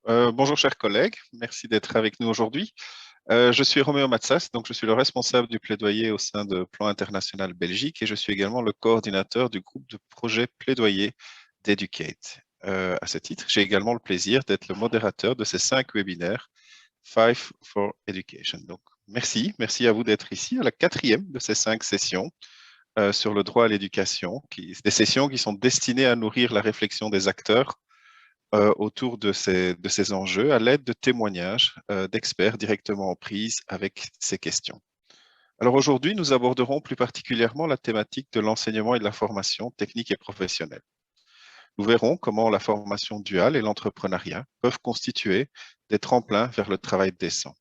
Bonjour chers collègues, merci d'être avec nous aujourd'hui. Je suis Roméo Matsas, donc je suis le responsable du plaidoyer au sein de Plan International Belgique et je suis également le coordinateur du groupe de projet plaidoyer d'Educate. À ce titre, j'ai également le plaisir d'être le modérateur de ces 5 webinaires Five for Education. Donc merci à vous d'être ici à la 4e de ces 5 sessions sur le droit à l'éducation, des sessions qui sont destinées à nourrir la réflexion des acteurs autour de ces enjeux à l'aide de témoignages d'experts directement en prise avec ces questions. Alors aujourd'hui, nous aborderons plus particulièrement la thématique de l'enseignement et de la formation technique et professionnelle. Nous verrons comment la formation duale et l'entrepreneuriat peuvent constituer des tremplins vers le travail décent.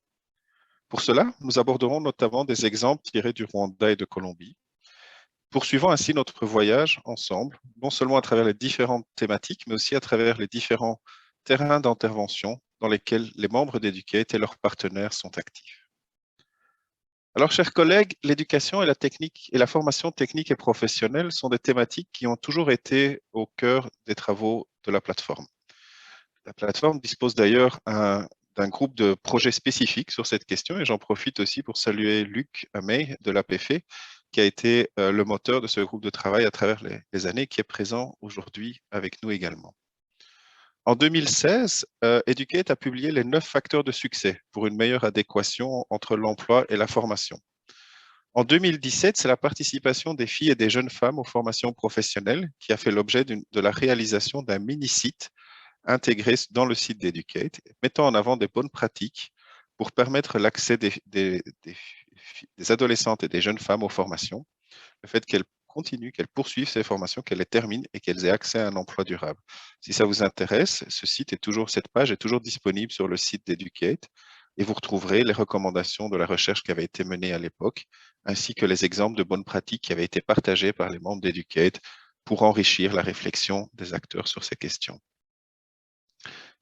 Pour cela, nous aborderons notamment des exemples tirés du Rwanda et de Colombie, poursuivant ainsi notre voyage ensemble, non seulement à travers les différentes thématiques, mais aussi à travers les différents terrains d'intervention dans lesquels les membres d'Educate et leurs partenaires sont actifs. Alors, chers collègues, l'éducation et la technique et la formation technique et professionnelle sont des thématiques qui ont toujours été au cœur des travaux de la plateforme. La plateforme dispose d'ailleurs d'un groupe de projets spécifiques sur cette question et j'en profite aussi pour saluer Luc May de l'APF qui a été le moteur de ce groupe de travail à travers les années, qui est présent aujourd'hui avec nous également. En 2016, Educate a publié les 9 facteurs de succès pour une meilleure adéquation entre l'emploi et la formation. En 2017, c'est la participation des filles et des jeunes femmes aux formations professionnelles qui a fait l'objet de la réalisation d'un mini-site intégré dans le site d'Educate, mettant en avant des bonnes pratiques pour permettre l'accès des adolescentes et des jeunes femmes aux formations, le fait qu'elles continuent, qu'elles poursuivent ces formations, qu'elles les terminent et qu'elles aient accès à un emploi durable. Si ça vous intéresse, cette page est toujours disponible sur le site d'Educate et vous retrouverez les recommandations de la recherche qui avait été menée à l'époque, ainsi que les exemples de bonnes pratiques qui avaient été partagés par les membres d'Educate pour enrichir la réflexion des acteurs sur ces questions.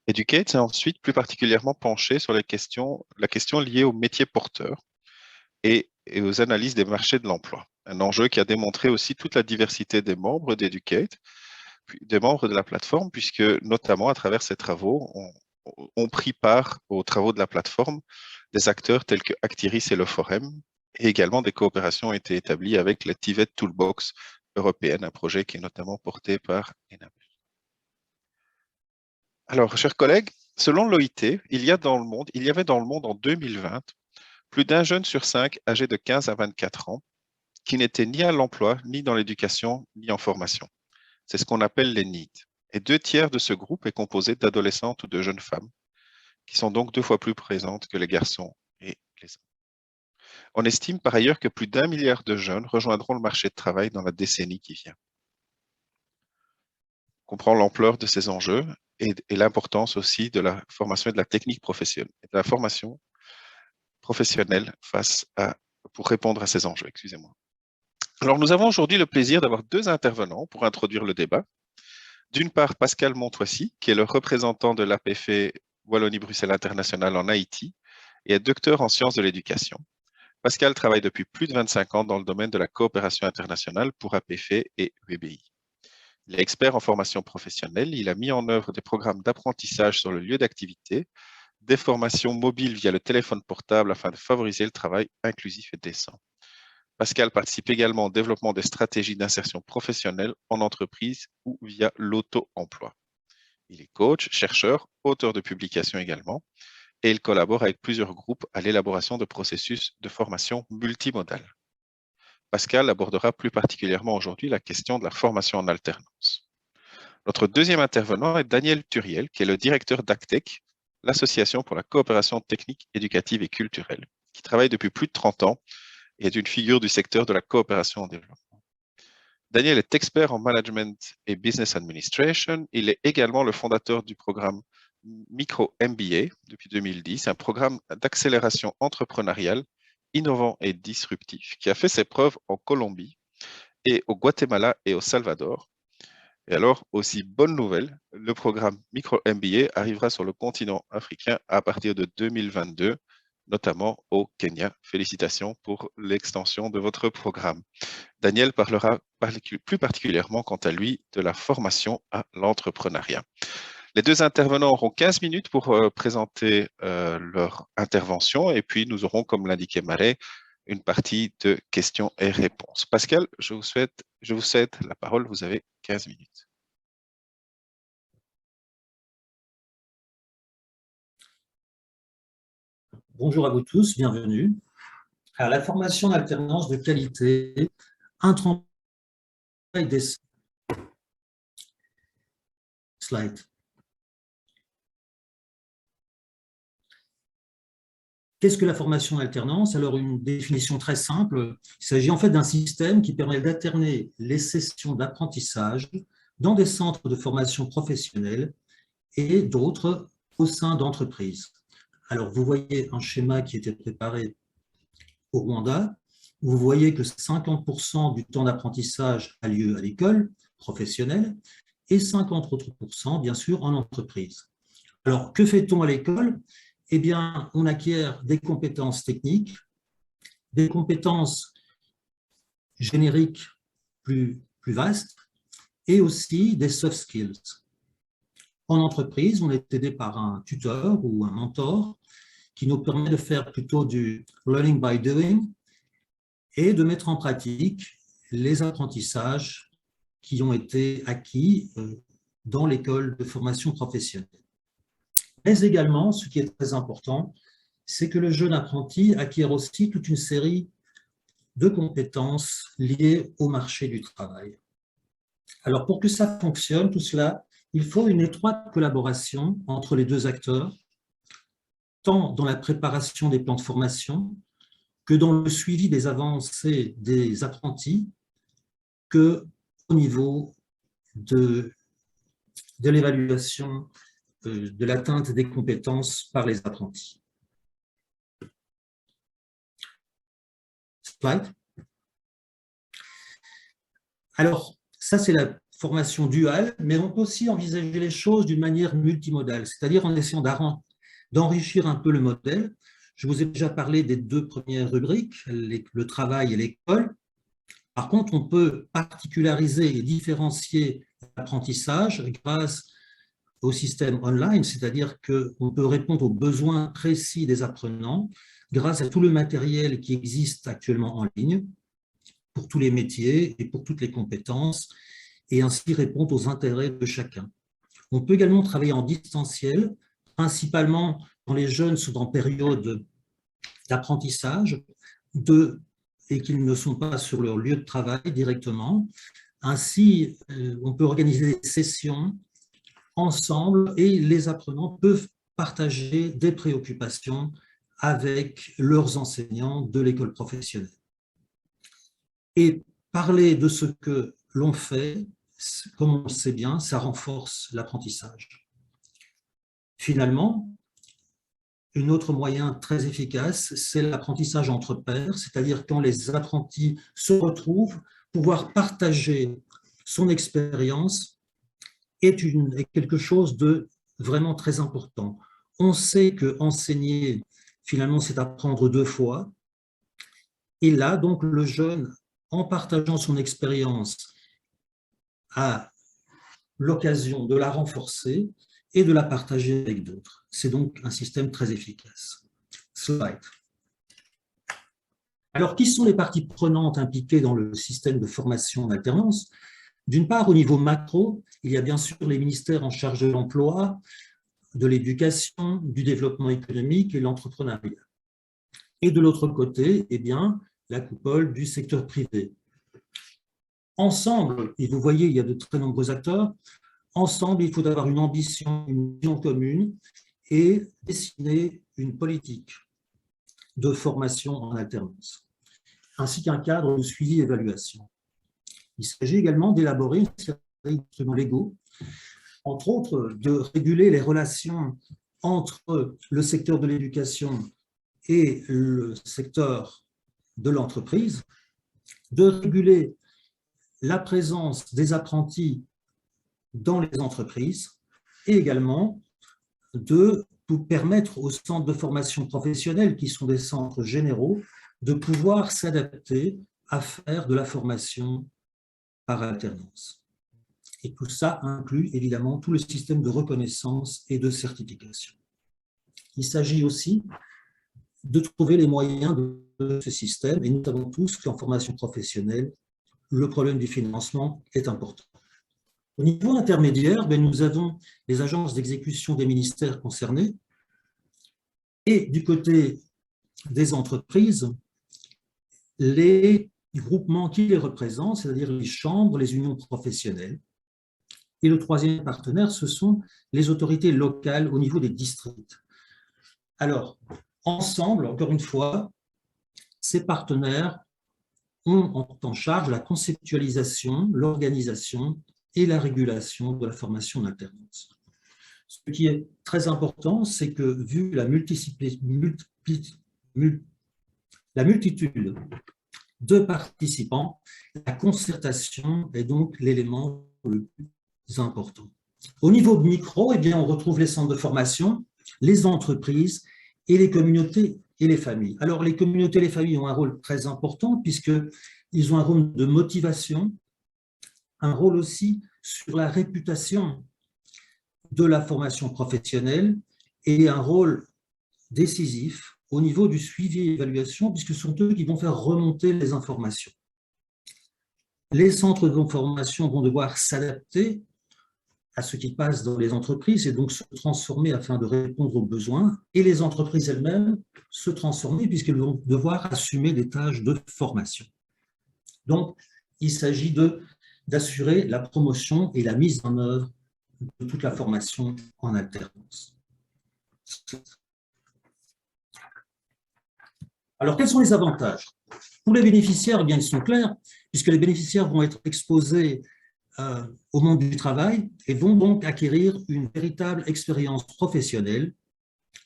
Educate s'est ensuite plus particulièrement penché sur la question liée aux métiers porteurs et aux analyses des marchés de l'emploi. Un enjeu qui a démontré aussi toute la diversité des membres d'Educate, des membres de la plateforme, puisque notamment à travers ces travaux, ont pris part aux travaux de la plateforme des acteurs tels que Actiris et le Forum, et également des coopérations ont été établies avec la TVET Toolbox européenne, un projet qui est notamment porté par ENABUS. Alors, chers collègues, selon l'OIT, il y avait dans le monde en 2020 plus d'un jeune sur 5 âgé de 15 à 24 ans qui n'était ni à l'emploi, ni dans l'éducation, ni en formation. C'est ce qu'on appelle les NEET. Et 2 tiers de ce groupe est composé d'adolescentes ou de jeunes femmes, qui sont donc 2 fois plus présentes que les garçons et les hommes. On estime par ailleurs que plus d'1 milliard de jeunes rejoindront le marché de travail dans la décennie qui vient. On comprend l'ampleur de ces enjeux et l'importance aussi de la formation et de la technique professionnelle, de la formation professionnelle pour répondre à ces enjeux. Excusez-moi. Alors, nous avons aujourd'hui le plaisir d'avoir 2 intervenants pour introduire le débat. D'une part, Pascal Montoissy, qui est le représentant de l'APF Wallonie-Bruxelles International en Haïti et est docteur en sciences de l'éducation. Pascal travaille depuis plus de 25 ans dans le domaine de la coopération internationale pour APF et UBI. Il est expert en formation professionnelle. Il a mis en œuvre des programmes d'apprentissage sur le lieu d'activité, des formations mobiles via le téléphone portable afin de favoriser le travail inclusif et décent. Pascal participe également au développement des stratégies d'insertion professionnelle en entreprise ou via l'auto-emploi. Il est coach, chercheur, auteur de publications également, et il collabore avec plusieurs groupes à l'élaboration de processus de formation multimodale. Pascal abordera plus particulièrement aujourd'hui la question de la formation en alternance. Notre deuxième intervenant est Daniel Turiel, qui est le directeur d'ACTEC, l'Association pour la coopération technique, éducative et culturelle, qui travaille depuis plus de 30 ans et est une figure du secteur de la coopération en développement. Daniel est expert en management et business administration. Il est également le fondateur du programme Micro MBA depuis 2010, un programme d'accélération entrepreneuriale innovant et disruptif qui a fait ses preuves en Colombie et au Guatemala et au Salvador. Et alors, aussi bonne nouvelle, le programme Micro MBA arrivera sur le continent africain à partir de 2022, notamment au Kenya. Félicitations pour l'extension de votre programme. Daniel parlera plus particulièrement, quant à lui, de la formation à l'entrepreneuriat. Les deux intervenants auront 15 minutes pour présenter leur intervention et puis nous aurons, comme l'indiquait Marais, une partie de questions et réponses. Pascal, je vous cède la parole, vous avez 15 minutes. Bonjour à vous tous, bienvenue. Alors, la formation d'alternance de qualité, un travail des slides. Qu'est-ce que la formation d'alternance? Alors, une définition très simple, il s'agit en fait d'un système qui permet d'alterner les sessions d'apprentissage dans des centres de formation professionnelle et d'autres au sein d'entreprises. Alors, vous voyez un schéma qui était préparé au Rwanda. Vous voyez que 50% du temps d'apprentissage a lieu à l'école professionnelle et 50 autres pourcents, bien sûr, en entreprise. Alors, que fait-on à l'école? Eh bien, on acquiert des compétences techniques, des compétences génériques plus vastes et aussi des soft skills. En entreprise, on est aidé par un tuteur ou un mentor qui nous permet de faire plutôt du learning by doing et de mettre en pratique les apprentissages qui ont été acquis dans l'école de formation professionnelle. Mais également, ce qui est très important, c'est que le jeune apprenti acquiert aussi toute une série de compétences liées au marché du travail. Alors, pour que ça fonctionne, tout cela, il faut une étroite collaboration entre les deux acteurs, tant dans la préparation des plans de formation que dans le suivi des avancées des apprentis, que au niveau de l'évaluation de l'atteinte des compétences par les apprentis. Slide. Alors, ça c'est la formation duale, mais on peut aussi envisager les choses d'une manière multimodale, c'est-à-dire en essayant d'enrichir un peu le modèle. Je vous ai déjà parlé des deux premières rubriques, le travail et l'école. Par contre, on peut particulariser et différencier l'apprentissage grâce au système online, c'est-à-dire qu'on peut répondre aux besoins précis des apprenants grâce à tout le matériel qui existe actuellement en ligne pour tous les métiers et pour toutes les compétences, et ainsi répondre aux intérêts de chacun. On peut également travailler en distanciel, principalement quand les jeunes sont en période d'apprentissage et qu'ils ne sont pas sur leur lieu de travail directement. Ainsi, on peut organiser des sessions ensemble et les apprenants peuvent partager des préoccupations avec leurs enseignants de l'école professionnelle. Et parler de ce que l'on fait, comme on le sait bien, ça renforce l'apprentissage. Finalement, un autre moyen très efficace, c'est l'apprentissage entre pairs, c'est-à-dire quand les apprentis se retrouvent, pouvoir partager son expérience est quelque chose de vraiment très important. On sait que enseigner, finalement, c'est apprendre deux fois. Et là, donc, le jeune, en partageant son expérience, a l'occasion de la renforcer et de la partager avec d'autres. C'est donc un système très efficace. Slide. Alors, qui sont les parties prenantes impliquées dans le système de formation en alternance? D'une part, au niveau macro, il y a bien sûr les ministères en charge de l'emploi, de l'éducation, du développement économique et de l'entrepreneuriat. Et de l'autre côté, eh bien, la coupole du secteur privé. Ensemble, et vous voyez, il y a de très nombreux acteurs, ensemble, il faut avoir une ambition, une vision commune et dessiner une politique de formation en alternance, ainsi qu'un cadre de suivi et évaluation. Il s'agit également d'élaborer une série d'instruments légaux, entre autres de réguler les relations entre le secteur de l'éducation et le secteur de l'entreprise, de réguler la présence des apprentis dans les entreprises et également de permettre aux centres de formation professionnelle, qui sont des centres généraux, de pouvoir s'adapter à faire de la formation par alternance. Et tout ça inclut évidemment tout le système de reconnaissance et de certification. Il s'agit aussi de trouver les moyens de ce système, et nous savons tous qu'en formation professionnelle, le problème du financement est important. Au niveau intermédiaire, nous avons les agences d'exécution des ministères concernés, et du côté des entreprises, les groupements qui les représentent, c'est-à-dire les chambres, les unions professionnelles. Et le troisième partenaire, ce sont les autorités locales au niveau des districts. Alors, ensemble, encore une fois, ces partenaires ont en charge la conceptualisation, l'organisation et la régulation de la formation en alternance. Ce qui est très important, c'est que vu la multitude de participants, la concertation est donc l'élément le plus important. Au niveau micro, on retrouve les centres de formation, les entreprises et les communautés et les familles. Alors, les communautés et les familles ont un rôle très important puisqu'ils ont un rôle de motivation, un rôle aussi sur la réputation de la formation professionnelle et un rôle décisif au niveau du suivi et évaluation, puisque ce sont eux qui vont faire remonter les informations. Les centres de formation vont devoir s'adapter à ce qui passe dans les entreprises et donc se transformer afin de répondre aux besoins, et les entreprises elles-mêmes se transformer puisqu'elles vont devoir assumer des tâches de formation. Donc, il s'agit d'assurer la promotion et la mise en œuvre de toute la formation en alternance. Alors, quels sont les avantages? Pour les bénéficiaires, ils sont clairs, puisque les bénéficiaires vont être exposés au monde du travail et vont donc acquérir une véritable expérience professionnelle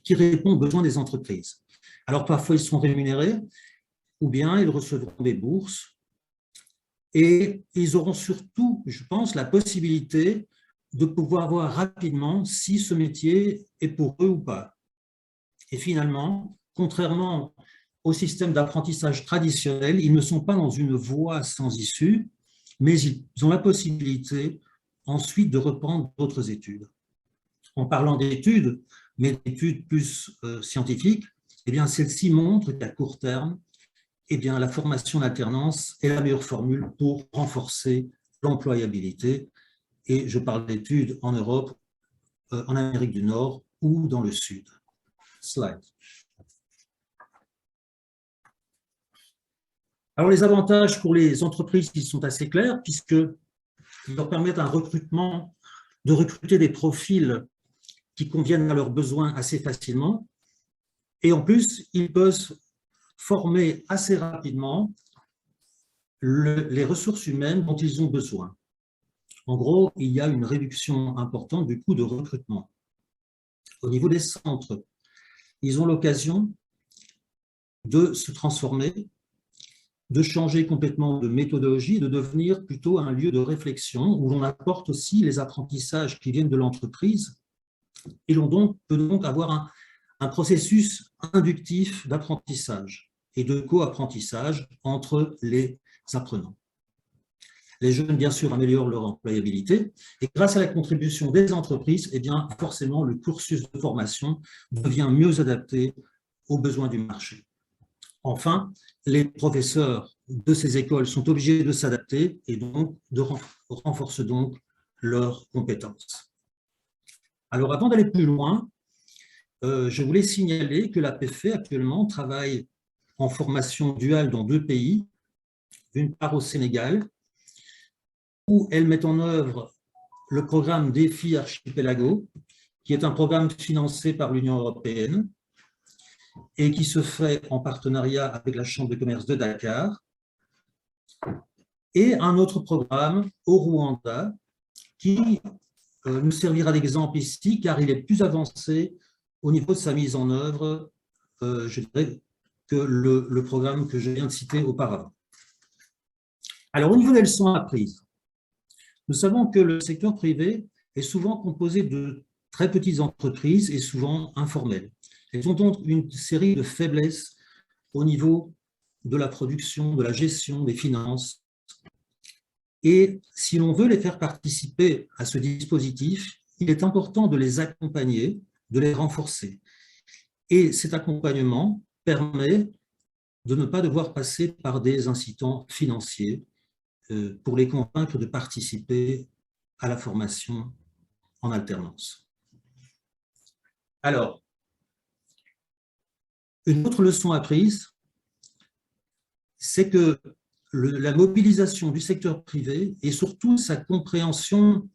qui répond aux besoins des entreprises. Alors, parfois, ils sont rémunérés ou bien ils recevront des bourses et ils auront surtout, je pense, la possibilité de pouvoir voir rapidement si ce métier est pour eux ou pas. Et finalement, contrairement au système d'apprentissage traditionnel, ils ne sont pas dans une voie sans issue, mais ils ont la possibilité ensuite de reprendre d'autres études. En parlant d'études, mais d'études plus scientifiques, celles-ci montrent qu'à court terme, la formation d'alternance est la meilleure formule pour renforcer l'employabilité. Et je parle d'études en Europe, en Amérique du Nord ou dans le Sud. Slide. Alors, les avantages pour les entreprises, ils sont assez clairs, puisqu'ils leur permettent de recruter des profils qui conviennent à leurs besoins assez facilement. Et en plus, ils peuvent former assez rapidement les ressources humaines dont ils ont besoin. En gros, il y a une réduction importante du coût de recrutement. Au niveau des centres, ils ont l'occasion de se transformer, de changer complètement de méthodologie, de devenir plutôt un lieu de réflexion où l'on apporte aussi les apprentissages qui viennent de l'entreprise et l'on peut donc avoir un processus inductif d'apprentissage et de co-apprentissage entre les apprenants. Les jeunes, bien sûr, améliorent leur employabilité et grâce à la contribution des entreprises, forcément, le cursus de formation devient mieux adapté aux besoins du marché. Enfin, les professeurs de ces écoles sont obligés de s'adapter et donc renforcent donc leurs compétences. Alors, avant d'aller plus loin, je voulais signaler que l'APF actuellement travaille en formation duale dans 2 pays, d'une part au Sénégal, où elle met en œuvre le programme Défi Archipelago, qui est un programme financé par l'Union européenne et qui se fait en partenariat avec la Chambre de commerce de Dakar, et un autre programme au Rwanda qui nous servira d'exemple ici, car il est plus avancé au niveau de sa mise en œuvre, je dirais, que le programme que je viens de citer auparavant. Alors, au niveau des leçons apprises, nous savons que le secteur privé est souvent composé de très petites entreprises et souvent informelles. Elles ont donc une série de faiblesses au niveau de la production, de la gestion, des finances. Et si l'on veut les faire participer à ce dispositif, il est important de les accompagner, de les renforcer. Et cet accompagnement permet de ne pas devoir passer par des incitants financiers pour les convaincre de participer à la formation en alternance. Alors, une autre leçon apprise, c'est que la mobilisation du secteur privé et surtout sa compréhension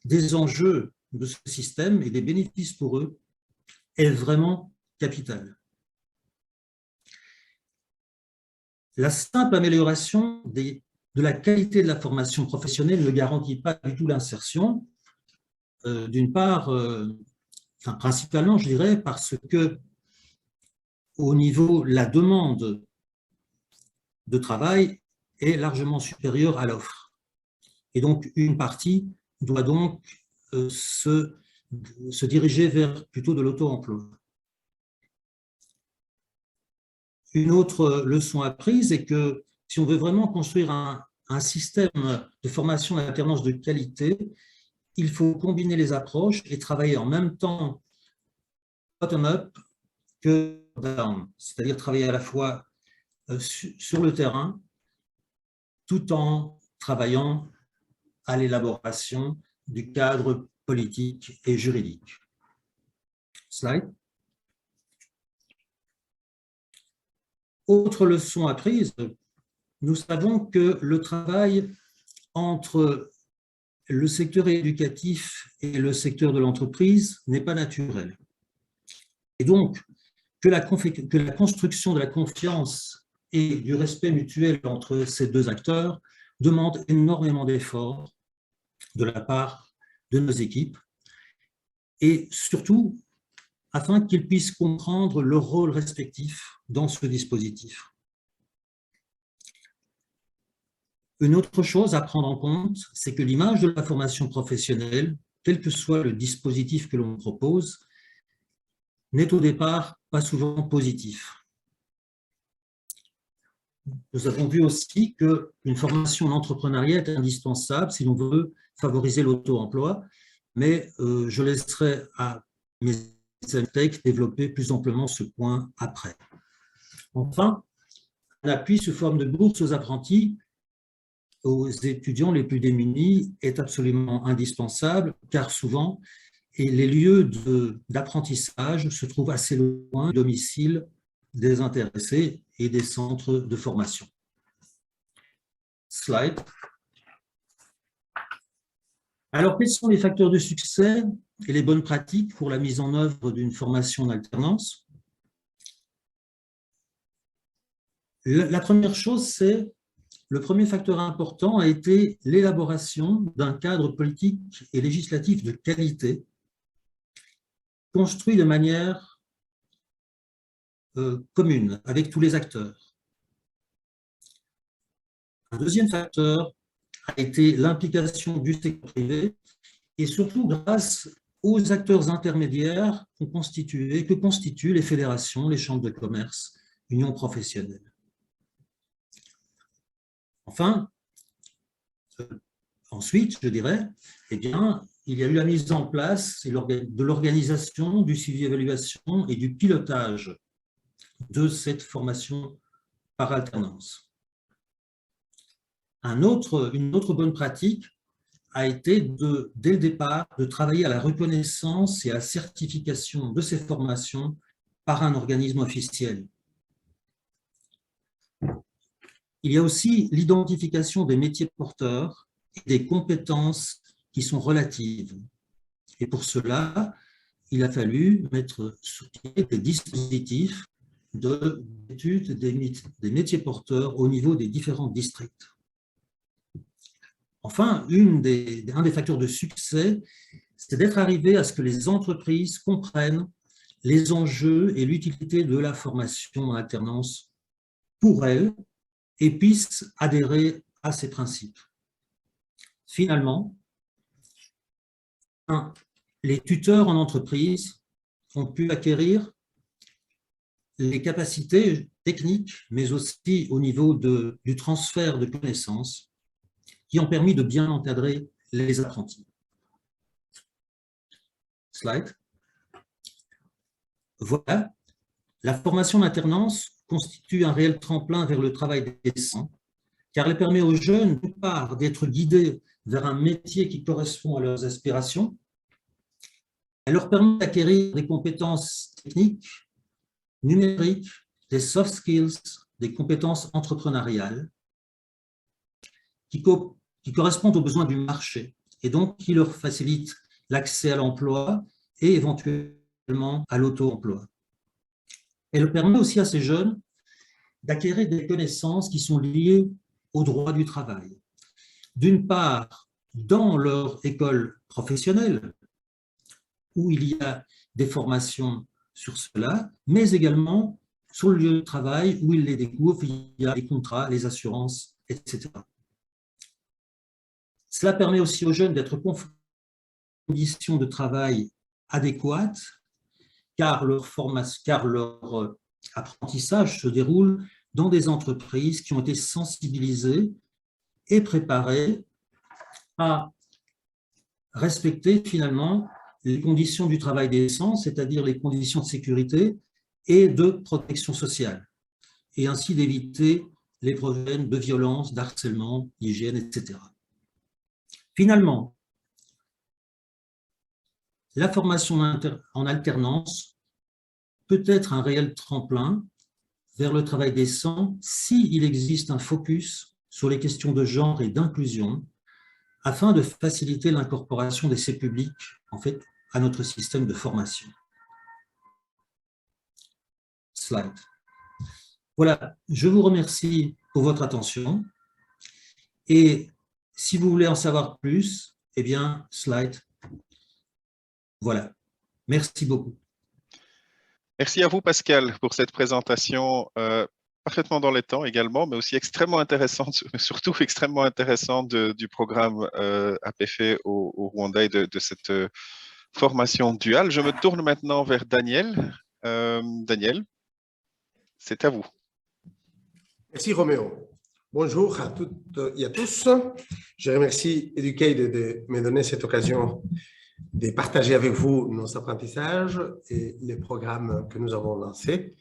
des enjeux de ce système et des bénéfices pour eux est vraiment capitale. La simple amélioration de la qualité de la formation professionnelle ne garantit pas du tout l'insertion. D'une part, principalement, je dirais, parce que au niveau, la demande de travail est largement supérieure à l'offre. Et donc, une partie doit donc se diriger vers plutôt de l'auto-emploi. Une autre leçon apprise est que si on veut vraiment construire un système de formation d'alternance de qualité, il faut combiner les approches et travailler en même temps bottom-up que down, c'est-à-dire travailler à la fois sur le terrain tout en travaillant à l'élaboration du cadre politique et juridique. Slide. Autre leçon apprise, nous savons que le travail entre le secteur éducatif et le secteur de l'entreprise n'est pas naturel. Et donc, que la construction de la confiance et du respect mutuel entre ces deux acteurs demande énormément d'efforts de la part de nos équipes et surtout afin qu'ils puissent comprendre leur rôle respectif dans ce dispositif. Une autre chose à prendre en compte, c'est que l'image de la formation professionnelle, quel que soit le dispositif que l'on propose, n'est au départ pas souvent positif. Nous avons vu aussi qu'une formation en entrepreneuriat est indispensable si l'on veut favoriser l'auto-emploi, mais je laisserai à mes amis développer plus amplement ce point après. Enfin, un appui sous forme de bourse aux apprentis, aux étudiants les plus démunis, est absolument indispensable, car souvent, les lieux d'apprentissage se trouvent assez loin du domicile des intéressés et des centres de formation. Slide. Alors, quels sont les facteurs de succès et les bonnes pratiques pour la mise en œuvre d'une formation en alternance? La première chose, c'est le premier facteur important a été l'élaboration d'un cadre politique et législatif de qualité construit de manière commune avec tous les acteurs. Un deuxième facteur a été l'implication du secteur privé et surtout grâce aux acteurs intermédiaires que constituent les fédérations, les chambres de commerce, unions professionnelles. Enfin, ensuite, je dirais, eh bien, il y a eu la mise en place de l'organisation, du suivi-évaluation et du pilotage de cette formation par alternance. Une autre bonne pratique a été, dès le départ, de travailler à la reconnaissance et à la certification de ces formations par un organisme officiel. Il y a aussi l'identification des métiers porteurs et des compétences qui sont relatives. Et pour cela, il a fallu mettre sur pied des dispositifs d'études des métiers porteurs au niveau des différents districts. Enfin, un des facteurs de succès, c'est d'être arrivé à ce que les entreprises comprennent les enjeux et l'utilité de la formation en alternance pour elles et puissent adhérer à ces principes. Finalement, les tuteurs en entreprise ont pu acquérir les capacités techniques, mais aussi au niveau du transfert de connaissances, qui ont permis de bien encadrer les apprentis. Slide. Voilà, la formation d'alternance constitue un réel tremplin vers le travail décent, car elle permet aux jeunes, d'une part, d'être guidés vers un métier qui correspond à leurs aspirations. Elle leur permet d'acquérir des compétences techniques, numériques, des soft skills, des compétences entrepreneuriales qui correspondent aux besoins du marché et donc qui leur facilitent l'accès à l'emploi et éventuellement à l'auto-emploi. Elle permet aussi à ces jeunes d'acquérir des connaissances qui sont liées au droit du travail. D'une part, dans leur école professionnelle, où il y a des formations sur cela, mais également sur le lieu de travail où ils les découvrent via les contrats, les assurances, etc. Cela permet aussi aux jeunes d'être confrontés à des conditions de travail adéquates, car leur apprentissage se déroule dans des entreprises qui ont été sensibilisées et préparées à respecter finalement les conditions du travail décent, c'est-à-dire les conditions de sécurité et de protection sociale, et ainsi d'éviter les problèmes de violence, d'harcèlement, d'hygiène, etc. Finalement, la formation en alternance peut être un réel tremplin vers le travail décent s'il existe un focus sur les questions de genre et d'inclusion afin de faciliter l'incorporation d'essais publics en fait, à notre système de formation. Slide. Voilà, je vous remercie pour votre attention et si vous voulez en savoir plus, eh bien, slide. Voilà, merci beaucoup. Merci à vous, Pascal, pour cette présentation parfaitement dans les temps également, mais aussi extrêmement intéressante, surtout extrêmement intéressante du programme APFE au Rwanda et de cette formation duale. Je me tourne maintenant vers Daniel. Daniel, c'est à vous. Merci Roméo. Bonjour à toutes et à tous. Je remercie Educate de me donner cette occasion de partager avec vous nos apprentissages et les programmes que nous avons lancés.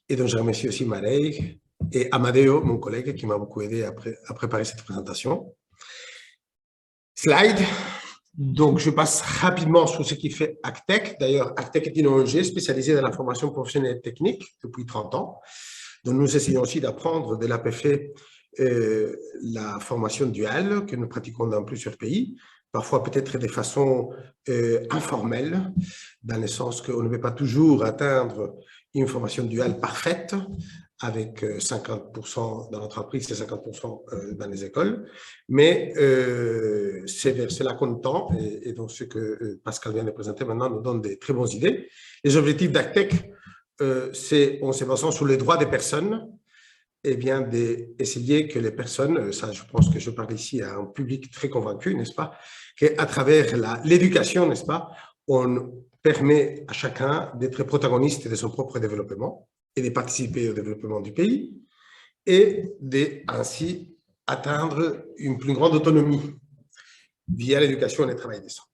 Et donc je remercie aussi Marek et Amadeo, mon collègue, qui m'a beaucoup aidé à préparer cette présentation. Slide. Donc, je passe rapidement sur ce qui fait Actech. D'ailleurs, Actech est une ONG spécialisée dans la formation professionnelle et technique depuis 30 ans. Donc, nous essayons aussi d'apprendre de l'APFE la formation duale que nous pratiquons dans plusieurs pays, parfois peut-être de façon informelle, dans le sens qu'on ne peut pas toujours atteindre une formation duale parfaite, avec 50% dans l'entreprise et 50% dans les écoles. Mais c'est vers cela qu'on tend, et donc ce que Pascal vient de présenter maintenant nous donne des très bonnes idées. Les objectifs d'Actech, c'est, en se basant sur les droits des personnes, eh bien d'essayer que les personnes, ça je pense que je parle ici à un public très convaincu, n'est-ce pas, qu'à travers l'éducation, n'est-ce pas, on permet à chacun d'être protagoniste de son propre développement et de participer au développement du pays et ainsi atteindre une plus grande autonomie via l'éducation et le travail décent.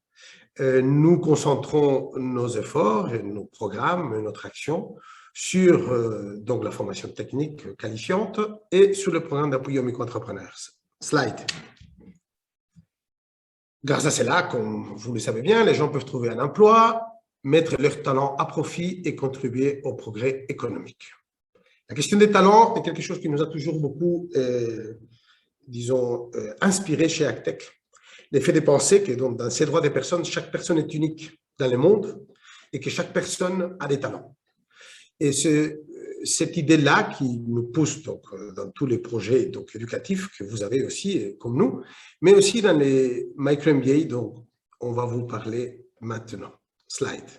Nous concentrons nos efforts, et nos programmes, et notre action sur donc la formation technique qualifiante et sur le programme d'appui aux micro-entrepreneurs. Slide. Grâce à cela, comme vous le savez bien, les gens peuvent trouver un emploi, mettre leur talent à profit et contribuer au progrès économique. La question des talents est quelque chose qui nous a toujours beaucoup, disons, inspiré chez Actech. Le fait de penser que donc, dans ces droits des personnes, chaque personne est unique dans le monde et que chaque personne a des talents. Et cette idée-là qui nous pousse donc, dans tous les projets donc, éducatifs que vous avez aussi, comme nous, mais aussi dans les micro-MBA dont on va vous parler maintenant. Slide.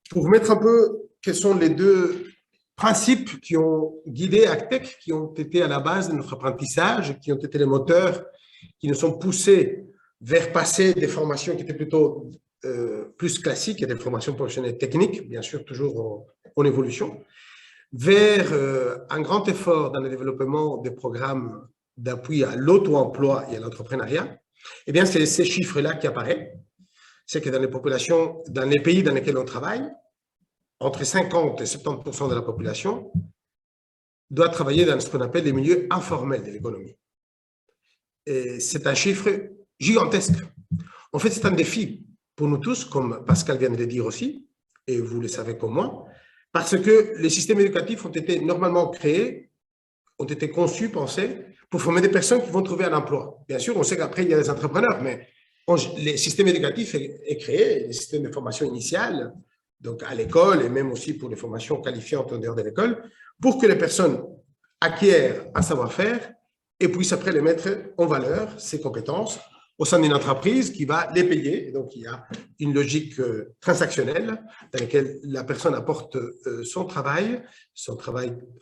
Pour vous mettre un peu quels sont les deux principes qui ont guidé Actech, qui ont été à la base de notre apprentissage, qui ont été les moteurs qui nous ont poussés vers passer des formations qui étaient plutôt plus classiques et des formations professionnelles techniques, bien sûr toujours en évolution, vers un grand effort dans le développement des programmes d'appui à l'auto-emploi et à l'entrepreneuriat, eh bien, c'est ces chiffres-là qui apparaissent. C'est que dans les populations, dans les pays dans lesquels on travaille, entre 50 et 70% de la population doit travailler dans ce qu'on appelle les milieux informels de l'économie. Et c'est un chiffre gigantesque. En fait, c'est un défi pour nous tous, comme Pascal vient de le dire aussi, et vous le savez comme moi, parce que les systèmes éducatifs ont été normalement créés, ont été conçus, pensés, pour former des personnes qui vont trouver un emploi. Bien sûr, on sait qu'après, il y a des entrepreneurs, mais les systèmes éducatifs est créé, les systèmes de formation initiale, donc à l'école et même aussi pour les formations qualifiantes en dehors de l'école, pour que les personnes acquièrent un savoir-faire et puissent après les mettre en valeur, ces compétences, au sein d'une entreprise qui va les payer. Donc, il y a une logique transactionnelle dans laquelle la personne apporte son travail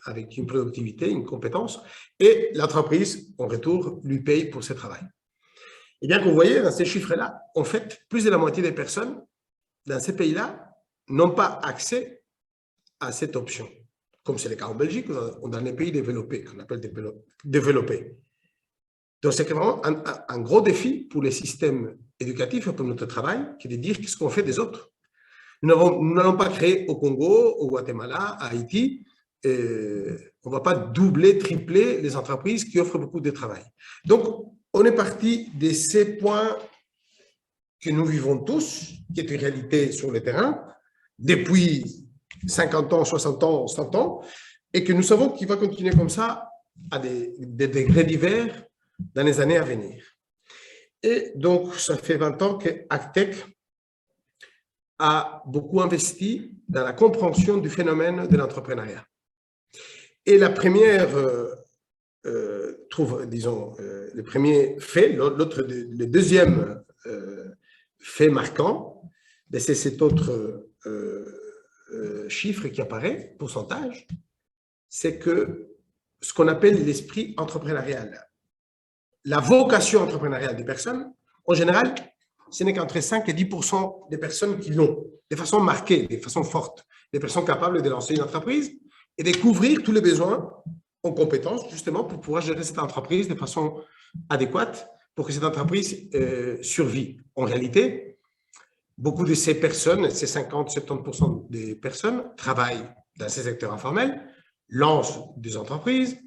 avec une productivité, une compétence, et l'entreprise, en retour, lui paye pour ce travail. Et bien que vous voyez, dans ces chiffres-là, en fait, plus de la moitié des personnes dans ces pays-là n'ont pas accès à cette option, comme c'est le cas en Belgique ou dans les pays développés, qu'on appelle développés. Donc, c'est vraiment un gros défi pour les systèmes éducatifs et pour notre travail, qui est de dire ce qu'on fait des autres. Nous n'allons pas créer au Congo, au Guatemala, à Haïti, on ne va pas doubler, tripler les entreprises qui offrent beaucoup de travail. Donc, on est parti de ces points que nous vivons tous, qui est une réalité sur le terrain, depuis 50 ans, 60 ans, 100 ans, et que nous savons qu'il va continuer comme ça à des degrés divers dans les années à venir. Et donc, ça fait 20 ans que Actec a beaucoup investi dans la compréhension du phénomène de l'entrepreneuriat. Et la première, le premier fait, le deuxième fait marquant, c'est cet autre chiffre qui apparaît, pourcentage, c'est que ce qu'on appelle l'esprit entrepreneurial, la vocation entrepreneuriale des personnes, en général, ce n'est qu'entre 5 et 10% des personnes qui l'ont, de façon marquée, de façon forte, des personnes capables de lancer une entreprise et de couvrir tous les besoins en compétences, justement, pour pouvoir gérer cette entreprise de façon adéquate pour que cette entreprise survive. En réalité, beaucoup de ces personnes, ces 50-70% des personnes, travaillent dans ces secteurs informels, lancent des entreprises,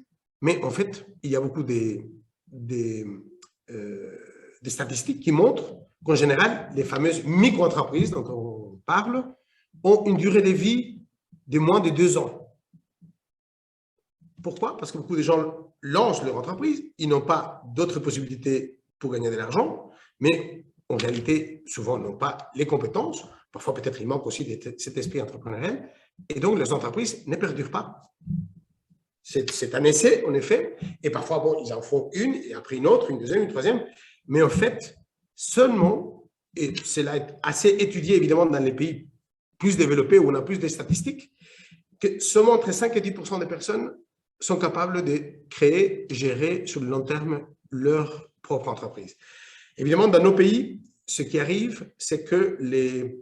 mais en fait, il y a beaucoup des statistiques qui montrent qu'en général, les fameuses micro-entreprises dont on parle ont une durée de vie de moins de 2 ans. Pourquoi? Parce que beaucoup de gens lancent leur entreprise, ils n'ont pas d'autres possibilités pour gagner de l'argent, mais en réalité, souvent, n'ont pas les compétences. Parfois, peut-être, il manque aussi cet esprit entrepreneurial. Et donc, les entreprises ne perdurent pas. C'est un essai, en effet. Et parfois, bon, ils en font une, et après une autre, une deuxième, une troisième. Mais en fait, seulement, et cela est assez étudié, évidemment, dans les pays plus développés où on a plus de statistiques, que seulement entre 5 et 10% des personnes sont capables de créer, gérer sur le long terme leur propre entreprise. Évidemment, dans nos pays, ce qui arrive, c'est que les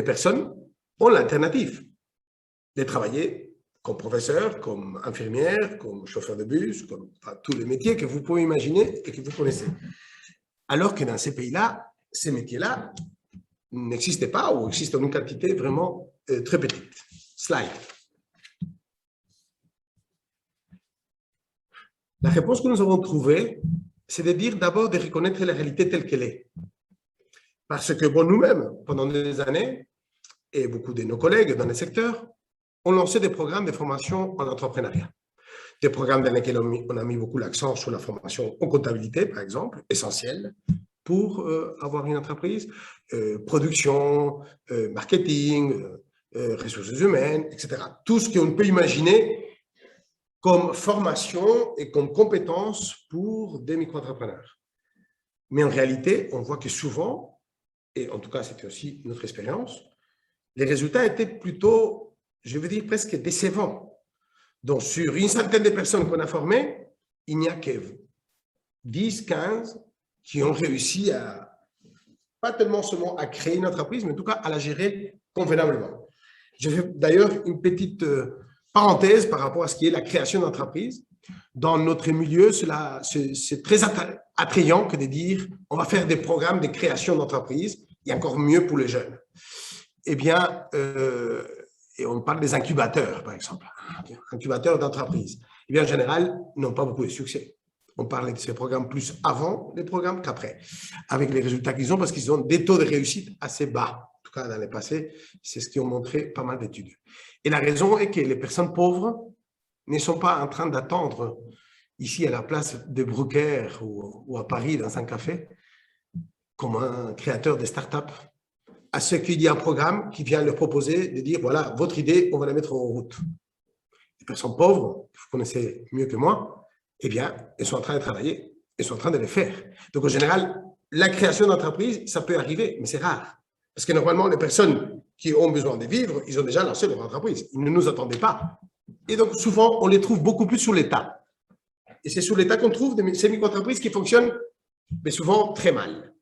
personnes ont l'alternative de travailler comme professeur, comme infirmière, comme chauffeur de bus, comme tous les métiers que vous pouvez imaginer et que vous connaissez. Alors que dans ces pays-là, ces métiers-là n'existaient pas ou existent en une quantité vraiment très petite. Slide. La réponse que nous avons trouvée, c'est de dire d'abord de reconnaître la réalité telle qu'elle est. Parce que bon, nous-mêmes, pendant des années, et beaucoup de nos collègues dans le secteur, ont lancé des programmes de formation en entrepreneuriat. Des programmes dans lesquels on a mis beaucoup l'accent sur la formation en comptabilité, par exemple, essentielle pour avoir une entreprise, production, marketing, ressources humaines, etc. Tout ce qu'on peut imaginer comme formation et comme compétence pour des micro-entrepreneurs. Mais en réalité, on voit que souvent, et en tout cas c'était aussi notre expérience, les résultats étaient plutôt, je veux dire, presque décevants. Donc sur une centaine de personnes qu'on a formées, il n'y a que 10, 15 qui ont réussi à, pas tellement seulement à créer une entreprise, mais en tout cas à la gérer convenablement. Je fais d'ailleurs une petite parenthèse par rapport à ce qui est la création d'entreprise. Dans notre milieu, c'est très attrayant que de dire on va faire des programmes de création d'entreprise, et encore mieux pour les jeunes. Eh bien, et on parle des incubateurs, par exemple, incubateurs d'entreprise. Eh bien, en général, ils n'ont pas beaucoup de succès. On parle de ces programmes plus avant les programmes qu'après, avec les résultats qu'ils ont, parce qu'ils ont des taux de réussite assez bas. En tout cas, dans le passé, c'est ce qui ont montré pas mal d'études. Et la raison est que les personnes pauvres ne sont pas en train d'attendre ici à la place de Bruckner ou à Paris dans un café, comme un créateur de start-up, à ce qu'il y a un programme qui vient leur proposer de dire, voilà, votre idée, on va la mettre en route. Les personnes pauvres, que vous connaissez mieux que moi, eh bien, elles sont en train de travailler, elles sont en train de le faire. Donc, en général, la création d'entreprise, ça peut arriver, mais c'est rare. Parce que normalement, les personnes qui ont besoin de vivre, ils ont déjà lancé leur entreprise. Ils ne nous attendaient pas. Et donc, souvent, on les trouve beaucoup plus sur l'État. Et c'est sur l'État qu'on trouve ces micro-entreprises qui fonctionnent, mais souvent très mal.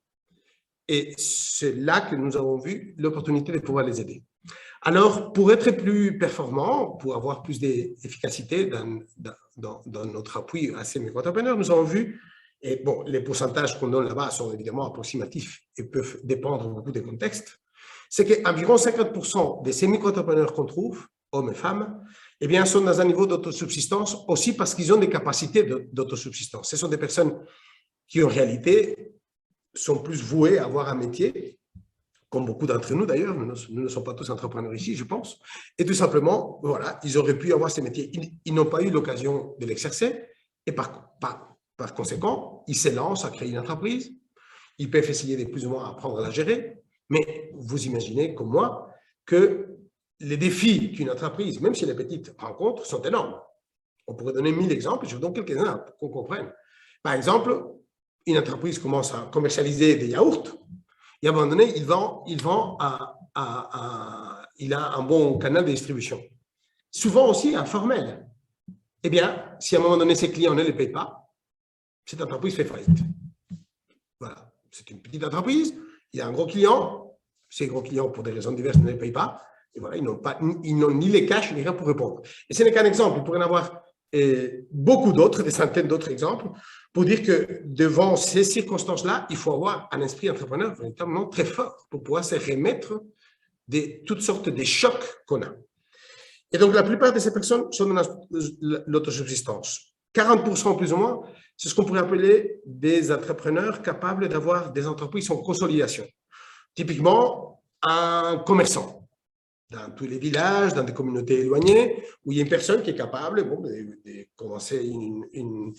Et c'est là que nous avons vu l'opportunité de pouvoir les aider. Alors, pour être plus performants, pour avoir plus d'efficacité dans notre appui à ces micro-entrepreneurs, nous avons vu, et bon, les pourcentages qu'on donne là-bas sont évidemment approximatifs et peuvent dépendre beaucoup des contextes, c'est qu'environ 50% de ces micro-entrepreneurs qu'on trouve, hommes et femmes, eh bien, sont dans un niveau d'autosubsistance aussi parce qu'ils ont des capacités d'autosubsistance. Ce sont des personnes qui, en réalité, sont plus vouées à avoir un métier, comme beaucoup d'entre nous d'ailleurs, nous ne sommes pas tous entrepreneurs ici, je pense, et tout simplement, voilà, ils auraient pu avoir ces métiers. Ils n'ont pas eu l'occasion de l'exercer, et par conséquent, ils se lancent à créer une entreprise, ils peuvent essayer de plus ou moins apprendre à la gérer, mais vous imaginez, comme moi, que les défis qu'une entreprise, même si elle est petite, rencontre, sont énormes. On pourrait donner 1000 exemples, je vous donne quelques-uns pour qu'on comprenne. Par exemple, une entreprise commence à commercialiser des yaourts, et à un moment donné, il a un bon canal de distribution. Souvent aussi informel. Eh bien, si à un moment donné, ses clients ne les payent pas, cette entreprise fait faillite. Voilà. C'est une petite entreprise, il y a un gros client, ces gros clients, pour des raisons diverses, ne les payent pas, et voilà, ils n'ont ni les cash, ni rien pour répondre. Et ce n'est qu'un exemple, il pourrait y en avoir beaucoup d'autres, des centaines d'autres exemples, pour dire que devant ces circonstances-là, il faut avoir un esprit entrepreneur véritablement très fort pour pouvoir se remettre de toutes sortes de chocs qu'on a. Et donc, la plupart de ces personnes sont dans l'autosubsistance. 40% plus ou moins, c'est ce qu'on pourrait appeler des entrepreneurs capables d'avoir des entreprises en consolidation. Typiquement, un commerçant dans tous les villages, dans des communautés éloignées, où il y a une personne qui est capable de commencer une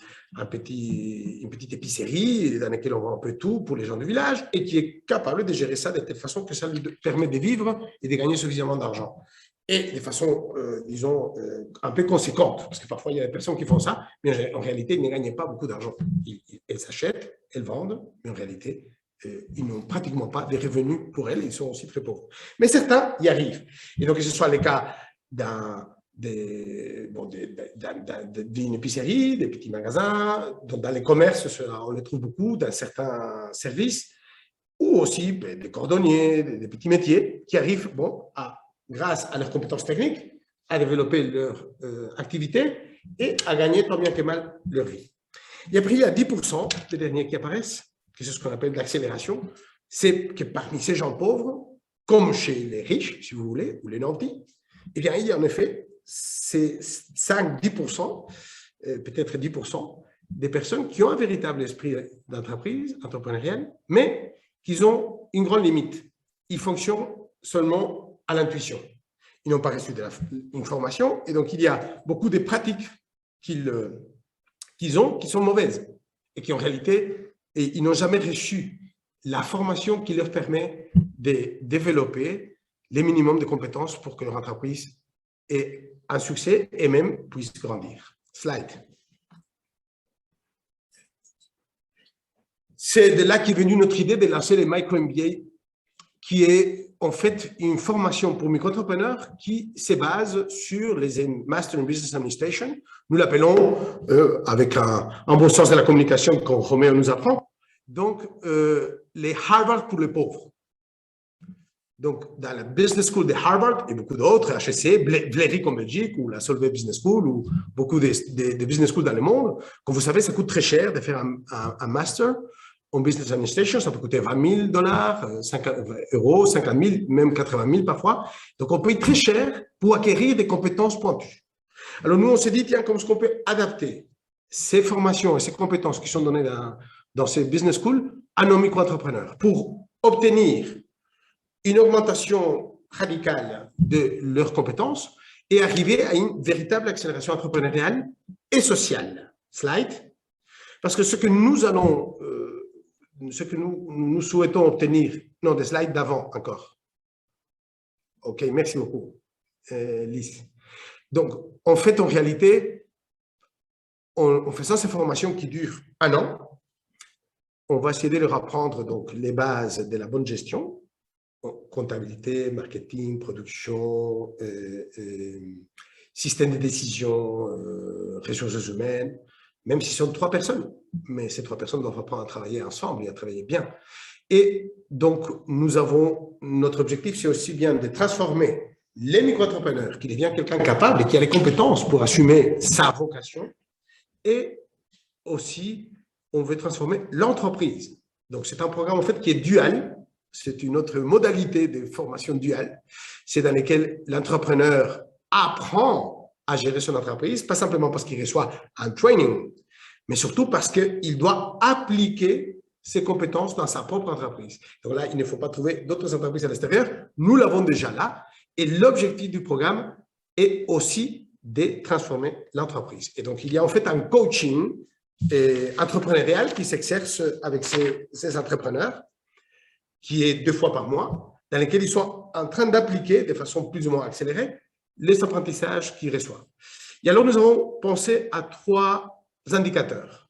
petite épicerie dans laquelle on vend un peu tout pour les gens du village et qui est capable de gérer ça de telle façon que ça lui permet de vivre et de gagner suffisamment d'argent. Et de façon, disons, un peu conséquente, parce que parfois il y a des personnes qui font ça, mais en réalité, ils ne gagnent pas beaucoup d'argent. Elles s'achètent, elles vendent, mais en réalité, ils n'ont pratiquement pas des revenus pour elles, ils sont aussi très pauvres. Mais certains y arrivent. Et donc, que ce soit le cas d'une épicerie, des petits magasins, dans les commerces, on les trouve beaucoup, dans certains services, ou aussi des cordonniers, des petits métiers qui arrivent, grâce à leurs compétences techniques, à développer leur activité et à gagner tant bien que mal leur vie. Et après, il y a 10%, les derniers qui apparaissent, c'est ce qu'on appelle l'accélération, c'est que parmi ces gens pauvres, comme chez les riches, si vous voulez, ou les nantis, eh bien, il y a en effet ces 5-10%, peut-être 10%, des personnes qui ont un véritable esprit d'entreprise, entrepreneuriale, mais qui ont une grande limite. Ils fonctionnent seulement à l'intuition. Ils n'ont pas reçu une formation, et donc il y a beaucoup de pratiques qu'ils ont qui sont mauvaises, et qui en réalité... Et ils n'ont jamais reçu la formation qui leur permet de développer les minimums de compétences pour que leur entreprise ait un succès et même puisse grandir. Slide. C'est de là qu'est venue notre idée de lancer les micro-MBA, qui est en fait une formation pour micro-entrepreneurs qui se base sur les Master in Business Administration. Nous l'appelons, avec un bon sens de la communication que Roméo nous apprend, donc les Harvard pour les pauvres. Donc, dans la Business School de Harvard et beaucoup d'autres, HEC, Vlerick en Belgique ou la Solvay Business School ou beaucoup de business schools dans le monde, comme vous savez, ça coûte très cher de faire un master en business administration. Ça peut coûter $20 000, 50 euros, 50 000, même 80 000 parfois. Donc, on paye très cher pour acquérir des compétences pointues. Alors, nous, on s'est dit, tiens, comment est-ce qu'on peut adapter ces formations et ces compétences qui sont données dans ces business schools à nos micro-entrepreneurs pour obtenir une augmentation radicale de leurs compétences et arriver à une véritable accélération entrepreneuriale et sociale. Slide. Parce que ce que nous souhaitons obtenir, non, des slides d'avant encore. OK, merci beaucoup, Lise. Donc, en fait, en réalité, en faisant ces formations qui durent 1 an, on va essayer de leur apprendre donc, les bases de la bonne gestion, comptabilité, marketing, production, système de décision, ressources humaines, même si ce sont 3 personnes. Mais ces 3 personnes doivent apprendre à travailler ensemble et à travailler bien. Et donc, notre objectif, c'est aussi bien de transformer les micro-entrepreneurs, qui devient quelqu'un capable et qui a les compétences pour assumer sa vocation. Et aussi, on veut transformer l'entreprise. Donc, c'est un programme en fait qui est dual. C'est une autre modalité de formation duale. C'est dans laquelle l'entrepreneur apprend à gérer son entreprise, pas simplement parce qu'il reçoit un training, mais surtout parce qu'il doit appliquer ses compétences dans sa propre entreprise. Donc là, il ne faut pas trouver d'autres entreprises à l'extérieur. Nous l'avons déjà là. Et l'objectif du programme est aussi de transformer l'entreprise. Et donc, il y a en fait un coaching entrepreneurial qui s'exerce avec ces entrepreneurs, qui est 2 fois par mois, dans lequel ils sont en train d'appliquer de façon plus ou moins accélérée les apprentissages qu'ils reçoivent. Et alors, nous avons pensé à 3 indicateurs.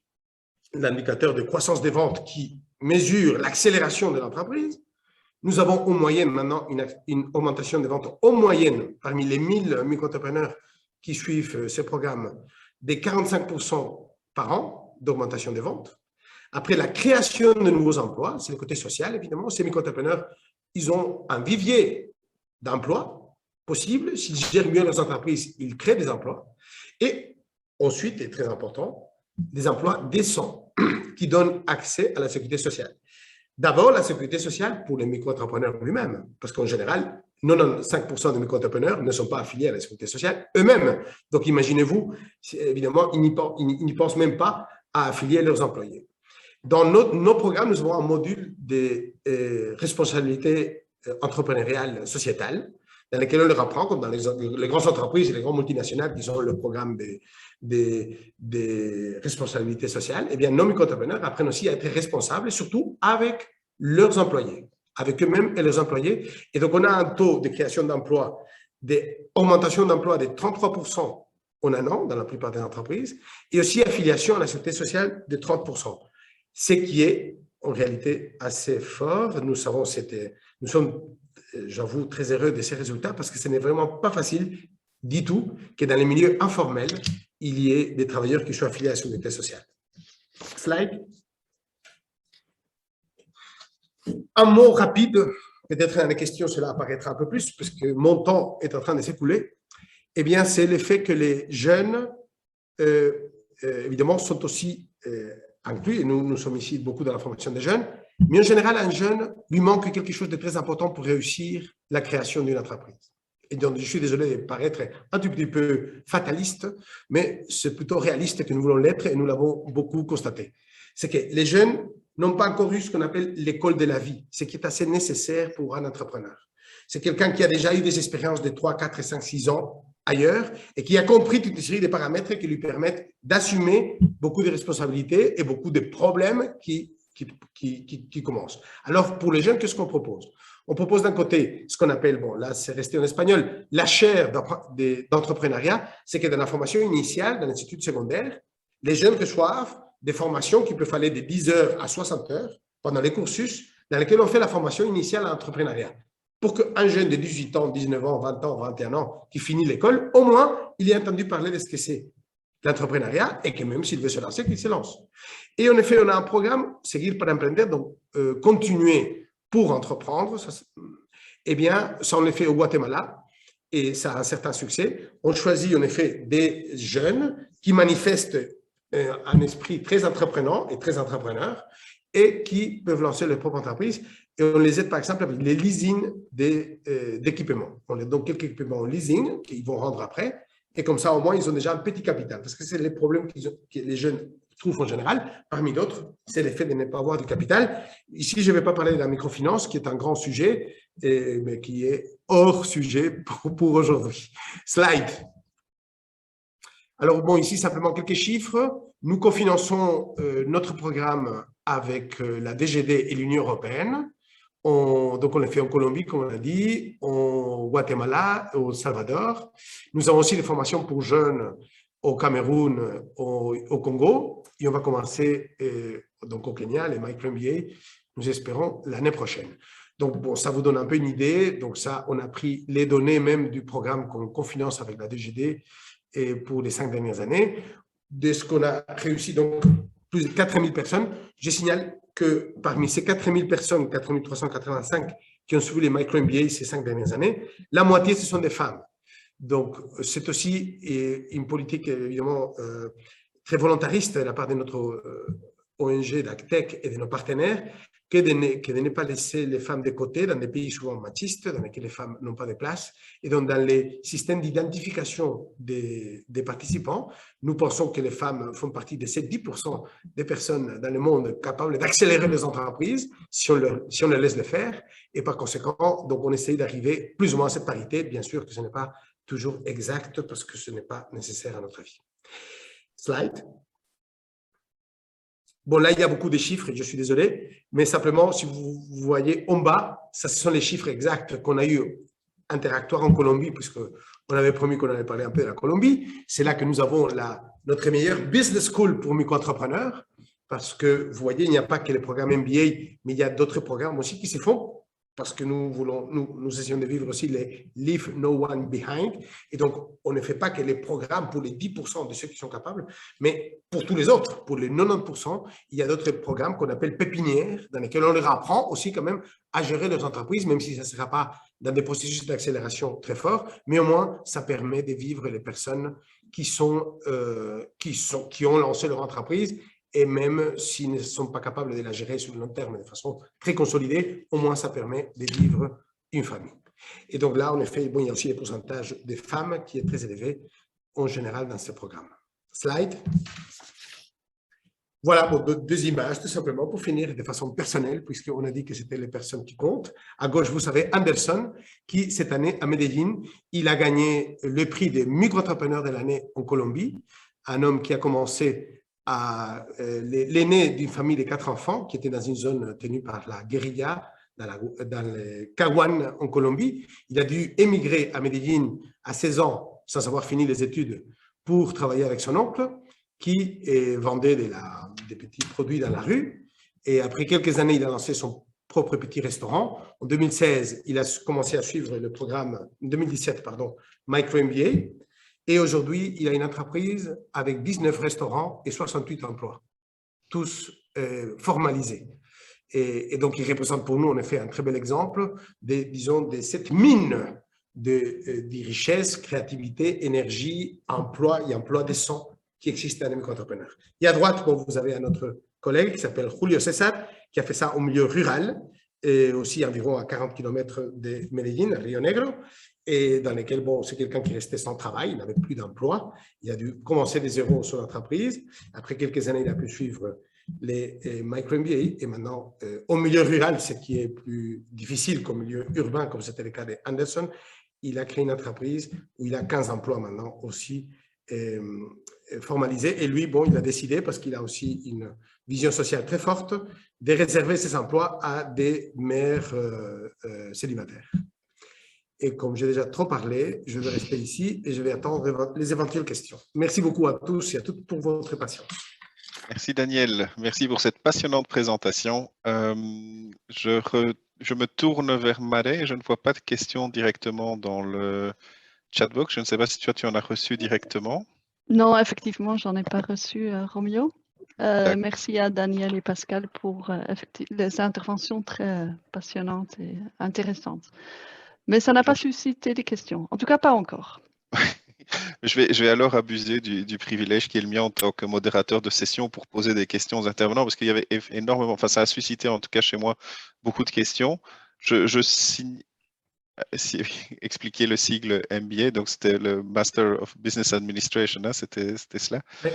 L'indicateur de croissance des ventes qui mesure l'accélération de l'entreprise. Nous avons en moyenne maintenant une augmentation des ventes en moyenne parmi les 1000 micro-entrepreneurs qui suivent ce programme de 45% par an d'augmentation des ventes. Après la création de nouveaux emplois, c'est le côté social évidemment, ces micro-entrepreneurs, ils ont un vivier d'emplois possibles. S'ils gèrent mieux leurs entreprises, ils créent des emplois. Et ensuite, et très important, des emplois décents qui donnent accès à la sécurité sociale. D'abord, la sécurité sociale pour les micro-entrepreneurs eux-mêmes, parce qu'en général, 95% des micro-entrepreneurs ne sont pas affiliés à la sécurité sociale eux-mêmes. Donc, imaginez-vous, évidemment, ils n'y pensent même pas à affilier leurs employés. Dans nos programmes, nous avons un module de responsabilité entrepreneuriale sociétale, dans lequel on leur apprend, comme dans les grandes entreprises et les grandes multinationales qui ont le programme de responsabilité sociale, eh bien, nos micro-entrepreneurs apprennent aussi à être responsables, et surtout avec leurs employés, avec eux-mêmes et leurs employés. Et donc, on a un taux de création d'emplois, d'augmentation d'emplois de 33% en 1 an dans la plupart des entreprises, et aussi affiliation à la sécurité sociale de 30%. Ce qui est en réalité assez fort. Nous sommes, j'avoue, très heureux de ces résultats parce que ce n'est vraiment pas facile du tout que dans les milieux informels, il y ait des travailleurs qui soient affiliés à la sécurité sociale. Slide. Un mot rapide, peut-être dans les questions, cela apparaîtra un peu plus, parce que mon temps est en train de s'écouler. Eh bien, c'est le fait que les jeunes, évidemment, sont aussi inclus, et nous sommes ici beaucoup dans la formation des jeunes, mais en général, un jeune lui manque quelque chose de très important pour réussir la création d'une entreprise. Et donc, je suis désolé de paraître un tout petit peu fataliste, mais c'est plutôt réaliste que nous voulons l'être et nous l'avons beaucoup constaté. C'est que les jeunes n'ont pas encore eu ce qu'on appelle l'école de la vie, ce qui est assez nécessaire pour un entrepreneur. C'est quelqu'un qui a déjà eu des expériences de 3, 4, 5, 6 ans ailleurs et qui a compris toute une série de paramètres qui lui permettent d'assumer beaucoup de responsabilités et beaucoup de problèmes qui commencent. Alors, pour les jeunes, qu'est-ce qu'on propose? On propose d'un côté ce qu'on appelle, bon là c'est resté en espagnol, la chaire d'entrepreneuriat, c'est que dans la formation initiale, dans l'institut secondaire, les jeunes reçoivent des formations qui peuvent aller de 10 heures à 60 heures pendant les cursus dans lesquels on fait la formation initiale à l'entrepreneuriat. Pour qu'un jeune de 18 ans, 19 ans, 20 ans, 21 ans qui finit l'école, au moins, il ait entendu parler de ce que c'est l'entrepreneuriat et que même s'il veut se lancer, qu'il se lance. Et en effet, on a un programme, Seguir para Emprender, donc continuer pour entreprendre. Eh bien, ça, on l'a fait au Guatemala et ça a un certain succès. On choisit en effet des jeunes qui manifestent un esprit très entreprenant et très entrepreneur et qui peuvent lancer leur propre entreprise. Et on les aide par exemple avec les leasing d'équipements. On a donc quelques équipements en leasing qu'ils vont rendre après. Et comme ça, au moins, ils ont déjà un petit capital. Parce que c'est les problèmes que les jeunes trouvent en général. Parmi d'autres, c'est l'effet de ne pas avoir du capital. Ici, je ne vais pas parler de la microfinance, qui est un grand sujet, mais qui est hors sujet pour aujourd'hui. Slide. Alors, bon, ici, simplement quelques chiffres. Nous cofinançons notre programme avec la DGD et l'Union européenne. Donc, on l'a fait en Colombie, comme on a dit, au Guatemala, au Salvador. Nous avons aussi des formations pour jeunes au Cameroun, au Congo. Et on va commencer donc au Kenya, les micro-MBA, nous espérons l'année prochaine. Donc, bon, ça vous donne un peu une idée. Donc, ça, on a pris les données même du programme qu'on cofinance avec la DGD et pour les 5 dernières années. De ce qu'on a réussi, donc, plus de 4000 personnes. Je signale que parmi ces 4000 personnes, 4385 qui ont suivi les micro-MBA ces 5 dernières années, la moitié, ce sont des femmes. Donc, c'est aussi une politique, évidemment, très volontariste de la part de notre ONG d'Actec et de nos partenaires, que de ne pas laisser les femmes de côté dans des pays souvent machistes, dans lesquels les femmes n'ont pas de place. Et donc, dans les systèmes d'identification des participants, nous pensons que les femmes font partie de ces 10% des personnes dans le monde capables d'accélérer les entreprises si on les laisse le faire. Et par conséquent, donc, on essaye d'arriver plus ou moins à cette parité. Bien sûr que ce n'est pas toujours exact parce que ce n'est pas nécessaire à notre avis. Slide. Bon, là, il y a beaucoup de chiffres, je suis désolé, mais simplement, si vous voyez en bas, ça, ce sont les chiffres exacts qu'on a eu interactoires en Colombie, puisqu'on avait promis qu'on allait parler un peu de la Colombie. C'est là que nous avons notre meilleure business school pour micro-entrepreneurs, parce que vous voyez, il n'y a pas que les programmes MBA, mais il y a d'autres programmes aussi qui se font, parce que nous essayons de vivre aussi les Leave No One Behind. Et donc, on ne fait pas que les programmes pour les 10% de ceux qui sont capables, mais pour tous les autres, pour les 90%, il y a d'autres programmes qu'on appelle pépinières, dans lesquels on leur apprend aussi quand même à gérer leurs entreprises, même si ça ne sera pas dans des processus d'accélération très forts, mais au moins, ça permet de vivre les personnes qui ont lancé leur entreprise. Et même s'ils ne sont pas capables de la gérer sur le long terme de façon très consolidée, au moins ça permet de vivre une famille. Et donc là, en effet, bon, il y a aussi le pourcentage des femmes qui est très élevé en général dans ce programme. Slide. Voilà, bon, deux images tout simplement pour finir de façon personnelle, puisqu'on a dit que c'était les personnes qui comptent. À gauche, vous savez, Anderson, qui cette année à Medellín, il a gagné le prix des micro-entrepreneurs de l'année en Colombie, un homme qui a commencé l'aîné d'une famille de 4 enfants qui était dans une zone tenue par la guérilla dans le Caguán en Colombie. Il a dû émigrer à Medellín à 16 ans sans avoir fini les études pour travailler avec son oncle qui vendait des petits produits dans la rue. Et après quelques années, il a lancé son propre petit restaurant. En 2016, il a commencé à suivre le programme, 2017, pardon, Micro MBA. Et aujourd'hui, il a une entreprise avec 19 restaurants et 68 emplois, tous formalisés. Et donc, il représente pour nous, en effet, un très bel exemple de cette mine de richesse, créativité, énergie, emploi et emploi décent qui existe dans les micro-entrepreneurs. Et à droite, bon, vous avez un autre collègue qui s'appelle Julio César, qui a fait ça au milieu rural, et aussi environ à 40 km de Medellín, à Rio Negro, et dans lesquels, bon, c'est quelqu'un qui restait sans travail, il n'avait plus d'emploi, il a dû commencer de zéro son entreprise. Après quelques années, il a pu suivre les micro-MBA, et maintenant, au milieu rural, ce qui est plus difficile qu'au milieu urbain, comme c'était le cas d'Anderson, il a créé une entreprise où il a 15 emplois maintenant aussi formalisés. Et lui, bon, il a décidé, parce qu'il a aussi une vision sociale très forte, de réserver ses emplois à des mères célibataires. Et comme j'ai déjà trop parlé, je vais rester ici et je vais attendre les éventuelles questions. Merci beaucoup à tous et à toutes pour votre patience. Merci Daniel, merci pour cette passionnante présentation. Je me tourne vers Marais et je ne vois pas de questions directement dans le chatbox. Je ne sais pas si toi tu en as reçu directement. Non, effectivement, j'en ai pas reçu, Roméo. Merci à Daniel et Pascal pour les interventions très passionnantes et intéressantes. Mais ça n'a pas suscité des questions. En tout cas, pas encore. Je vais alors abuser du privilège qui est le mien en tant que modérateur de session pour poser des questions aux intervenants, parce qu'il y avait énormément, enfin ça a suscité en tout cas chez moi beaucoup de questions. Je signe, expliquer le sigle MBA, donc c'était le Master of Business Administration, hein, c'était cela. Oui,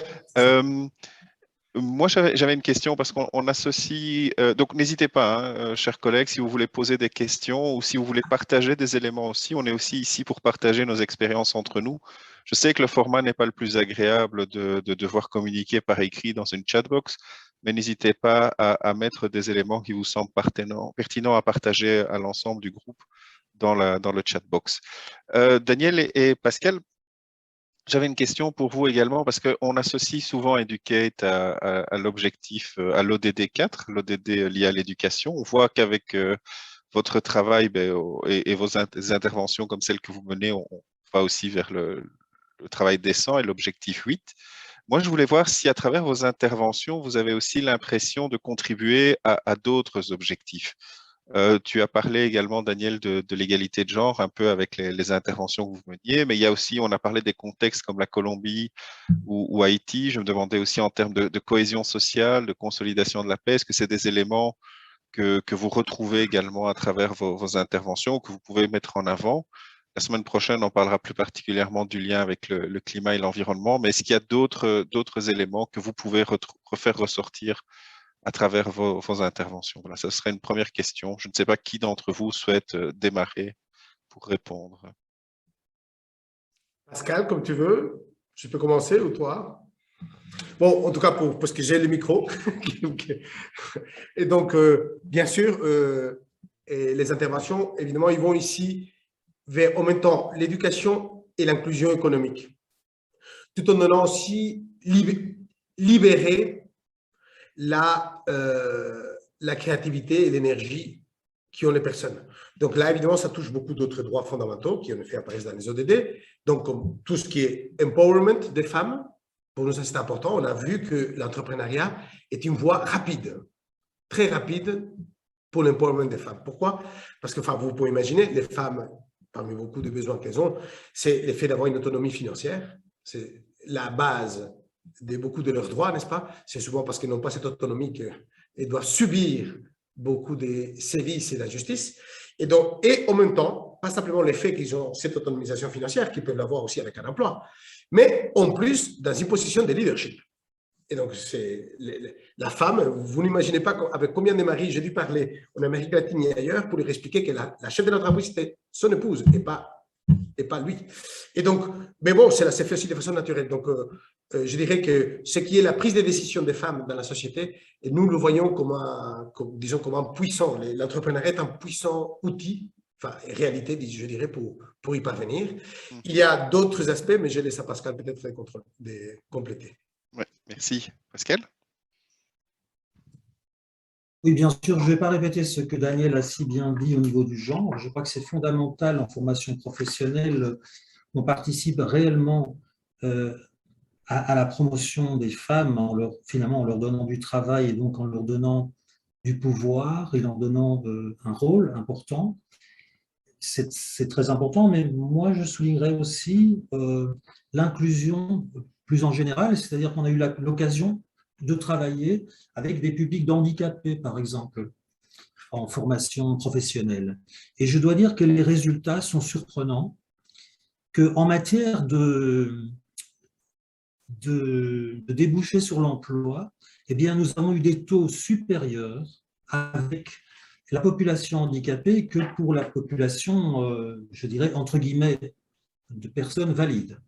Moi, j'avais une question parce qu'on associe, donc n'hésitez pas, hein, chers collègues, si vous voulez poser des questions ou si vous voulez partager des éléments aussi, on est aussi ici pour partager nos expériences entre nous. Je sais que le format n'est pas le plus agréable de devoir communiquer par écrit dans une chatbox, mais n'hésitez pas à mettre des éléments qui vous semblent pertinents à partager à l'ensemble du groupe dans le chatbox. Daniel et Pascal, j'avais une question pour vous également, parce qu'on associe souvent Educate à l'objectif, à l'ODD 4, l'ODD lié à l'éducation. On voit qu'avec votre travail et vos interventions comme celles que vous menez, on va aussi vers le travail décent et l'objectif 8. Moi, je voulais voir si à travers vos interventions, vous avez aussi l'impression de contribuer à d'autres objectifs. Tu as parlé également, Daniel, de l'égalité de genre, un peu avec les interventions que vous meniez, mais il y a aussi, on a parlé des contextes comme la Colombie ou Haïti. Je me demandais aussi en termes de cohésion sociale, de consolidation de la paix, est-ce que c'est des éléments que vous retrouvez également à travers vos interventions, que vous pouvez mettre en avant? La semaine prochaine, on parlera plus particulièrement du lien avec le climat et l'environnement, mais est-ce qu'il y a d'autres éléments que vous pouvez refaire ressortir à travers vos interventions? Voilà, ça serait une première question. Je ne sais pas qui d'entre vous souhaite démarrer pour répondre. Pascal, comme tu veux, je peux commencer ou toi? Bon, en tout cas, parce que j'ai le micro. Et donc, bien sûr, et les interventions, évidemment, ils vont ici vers en même temps l'éducation et l'inclusion économique, tout en donnant aussi libérer la créativité et l'énergie qui ont les personnes. Donc là, évidemment, ça touche beaucoup d'autres droits fondamentaux qui en effet apparaissent dans les ODD. Donc, comme tout ce qui est empowerment des femmes, pour nous, ça c'est important. On a vu que l'entrepreneuriat est une voie rapide, très rapide pour l'empowerment des femmes. Pourquoi? Parce que, enfin, vous pouvez imaginer, les femmes, parmi beaucoup de besoins qu'elles ont, c'est l'effet d'avoir une autonomie financière. C'est la base de beaucoup de leurs droits, n'est-ce pas? C'est souvent parce qu'elles n'ont pas cette autonomie qu'elles doivent subir beaucoup de sévices et d'injustices. Et donc, et en même temps, pas simplement l'effet qu'ils ont cette autonomisation financière, qu'ils peuvent l'avoir aussi avec un emploi, mais en plus dans une position de leadership. Et donc, c'est la femme, vous n'imaginez pas avec combien de maris j'ai dû parler en Amérique latine et ailleurs pour lui expliquer que la chef de l'entreprise, c'était son épouse et pas lui. Et donc, mais bon, ça s'est fait aussi de façon naturelle. Donc, je dirais que ce qui est la prise de décision des femmes dans la société, et nous le voyons comme un puissant, l'entrepreneuriat est un puissant outil, enfin, réalité, je dirais, pour y parvenir. Il y a d'autres aspects, mais je laisse à Pascal peut-être de compléter. Ouais, merci. Pascal? Oui, bien sûr, je ne vais pas répéter ce que Daniel a si bien dit au niveau du genre. Je crois que c'est fondamental en formation professionnelle. On participe réellement à la promotion des femmes finalement en leur donnant du travail et donc en leur donnant du pouvoir et en leur donnant un rôle important. C'est très important, mais moi je soulignerais aussi l'inclusion plus en général, c'est-à-dire qu'on a eu l'occasion de travailler avec des publics handicapés, par exemple, en formation professionnelle. Et je dois dire que les résultats sont surprenants, qu'en matière de débouchés sur l'emploi, eh bien, nous avons eu des taux supérieurs avec la population handicapée que pour la population, je dirais, entre guillemets, de personnes valides.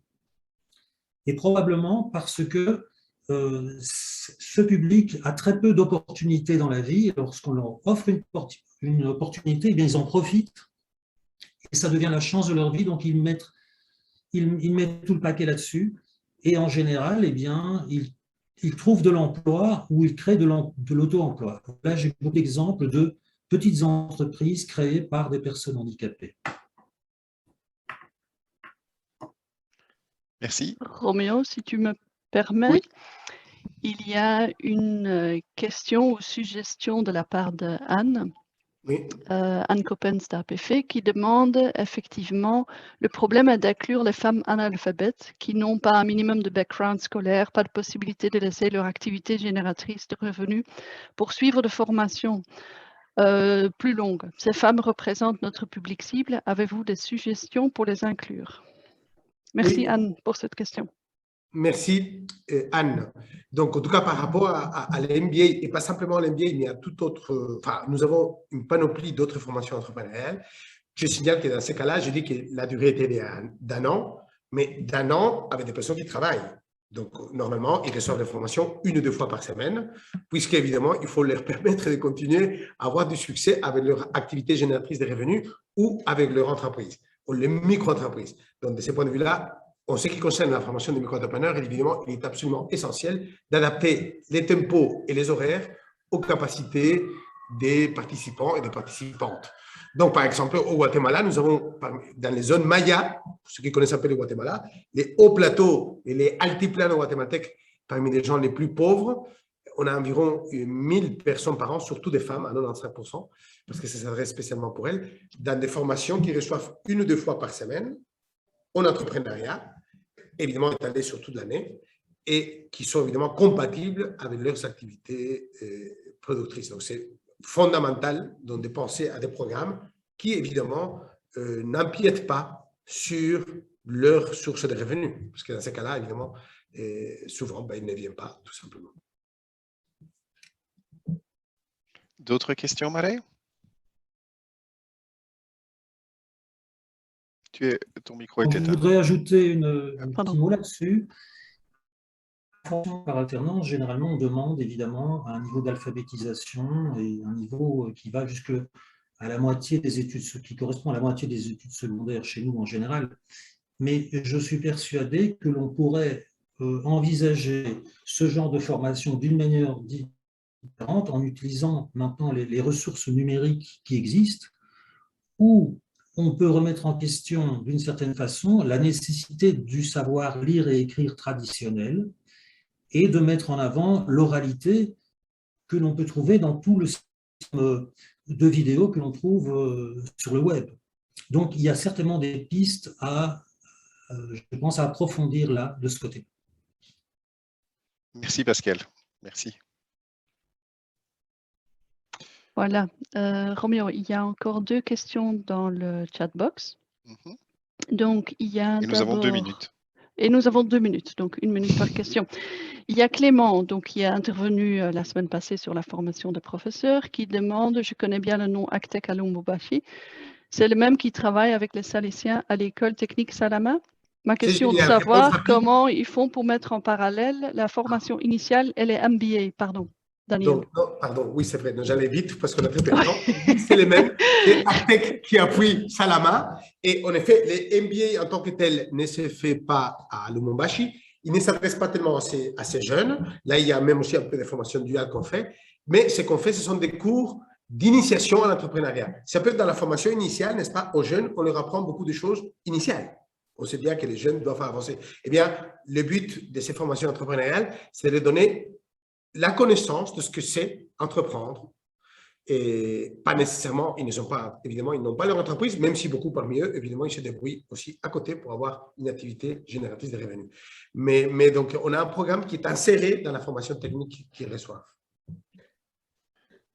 Et probablement parce que ce public a très peu d'opportunités dans la vie. Lorsqu'on leur offre une opportunité, eh bien, ils en profitent et ça devient la chance de leur vie. Donc, ils mettent tout le paquet là-dessus. Et en général, eh bien, ils trouvent de l'emploi ou ils créent de l'auto-emploi. Là, j'ai beaucoup d'exemples de petites entreprises créées par des personnes handicapées. Merci. Roméo, si tu me permets, oui. Il y a une question ou suggestion de la part de Anne Oui. Anne Coppens d'APF, qui demande effectivement, le problème est d'inclure les femmes analphabètes qui n'ont pas un minimum de background scolaire, pas de possibilité de laisser leur activité génératrice de revenus pour suivre de formation plus longue. Ces femmes représentent notre public cible. Avez-vous des suggestions pour les inclure? Merci Oui. Anne pour cette question. Merci Anne. Donc, en tout cas, par rapport à l'MBA, et pas simplement l'MBA, mais à tout autre, enfin, nous avons une panoplie d'autres formations entrepreneuriales. Je signale que dans ces cas-là, je dis que la durée était d'un an, mais d'un an avec des personnes qui travaillent. Donc, normalement, ils reçoivent des formations 1 ou 2 fois par semaine, puisqu'évidemment, il faut leur permettre de continuer à avoir du succès avec leur activité génératrice de revenus ou avec leur entreprise, ou les micro-entreprises. Donc, de ce point de vue-là, en ce qui concerne la formation des micro-entrepreneurs, évidemment, il est absolument essentiel d'adapter les tempos et les horaires aux capacités des participants et des participantes. Donc, par exemple, au Guatemala, nous avons, dans les zones Maya, pour ceux qui connaissent un peu le Guatemala, les hauts plateaux et les altiplanos guatémaltèques, parmi les gens les plus pauvres, on a environ 1000 personnes par an, surtout des femmes, à 95%, parce que ça s'adresse spécialement pour elles, dans des formations qui reçoivent 1 ou 2 fois par semaine en entrepreneuriat, évidemment étalées sur toute l'année, et qui sont évidemment compatibles avec leurs activités productrices. Donc, c'est fondamental de penser à des programmes qui, évidemment, n'empiètent pas sur leur source de revenus. Parce que dans ces cas-là, évidemment, souvent, ils ne viennent pas, tout simplement. D'autres questions, Marie? Ton micro est éteint. Je voudrais ajouter un petit mot là-dessus. Par alternance, généralement, on demande évidemment un niveau d'alphabétisation et un niveau qui va jusque à la moitié des études, ce qui correspond à la moitié des études secondaires chez nous en général. Mais je suis persuadé que l'on pourrait envisager ce genre de formation d'une manière différente en utilisant maintenant les ressources numériques qui existent, où on peut remettre en question d'une certaine façon la nécessité du savoir lire et écrire traditionnel et de mettre en avant l'oralité que l'on peut trouver dans tout le système de vidéos que l'on trouve sur le web. Donc, il y a certainement des pistes à, je pense, à approfondir là, de ce côté. Merci Pascal, merci. Voilà, Roméo, il y a encore 2 questions dans le chat box. Donc, il y a et nous avons 2 minutes. Et nous avons 2 minutes, donc 1 minute par question. Il y a Clément, donc, qui est intervenu la semaine passée sur la formation de professeurs, qui demande, je connais bien le nom Actec à Lubumbashi, c'est le même qui travaille avec les Salésiens à l'école technique Salama. Ma question est de savoir comment ils font pour mettre en parallèle la formation initiale et les MBA, pardon. Daniel. Donc, non, pardon, oui, c'est vrai, j'allais vite parce qu'on a très peu de temps. C'est les mêmes, c'est Actec qui appuie Salama. Et en effet, les MBA en tant que tel ne se fait pas à Lubumbashi. Il ne s'adresse pas tellement à ces jeunes. Là, il y a même aussi un peu de formation duale qu'on fait. Mais ce qu'on fait, ce sont des cours d'initiation à l'entrepreneuriat. Ça peut être dans la formation initiale, n'est-ce pas? Aux jeunes, on leur apprend beaucoup de choses initiales. On sait bien que les jeunes doivent avancer. Eh bien, le but de ces formations entrepreneuriales, c'est de donner la connaissance de ce que c'est entreprendre. Et pas nécessairement, évidemment, ils n'ont pas leur entreprise, même si beaucoup parmi eux, évidemment, ils se débrouillent aussi à côté pour avoir une activité génératrice de revenus. Mais donc, on a un programme qui est inséré dans la formation technique qu'ils reçoivent.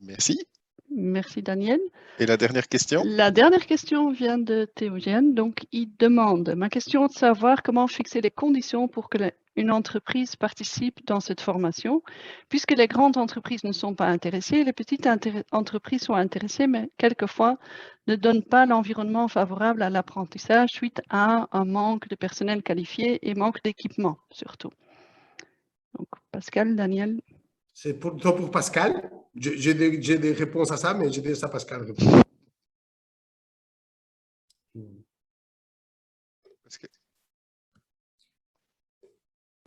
Merci. Merci Daniel. Et la dernière question? La dernière question vient de Théogène. Donc, il demande, ma question est de savoir comment fixer les conditions pour que une entreprise participe dans cette formation, puisque les grandes entreprises ne sont pas intéressées, les petites entreprises sont intéressées, mais quelquefois ne donnent pas l'environnement favorable à l'apprentissage suite à un manque de personnel qualifié et manque d'équipement surtout. Donc, Pascal, Daniel. C'est plutôt pour Pascal. J'ai des réponses à ça, mais j'ai déjà Pascal répond.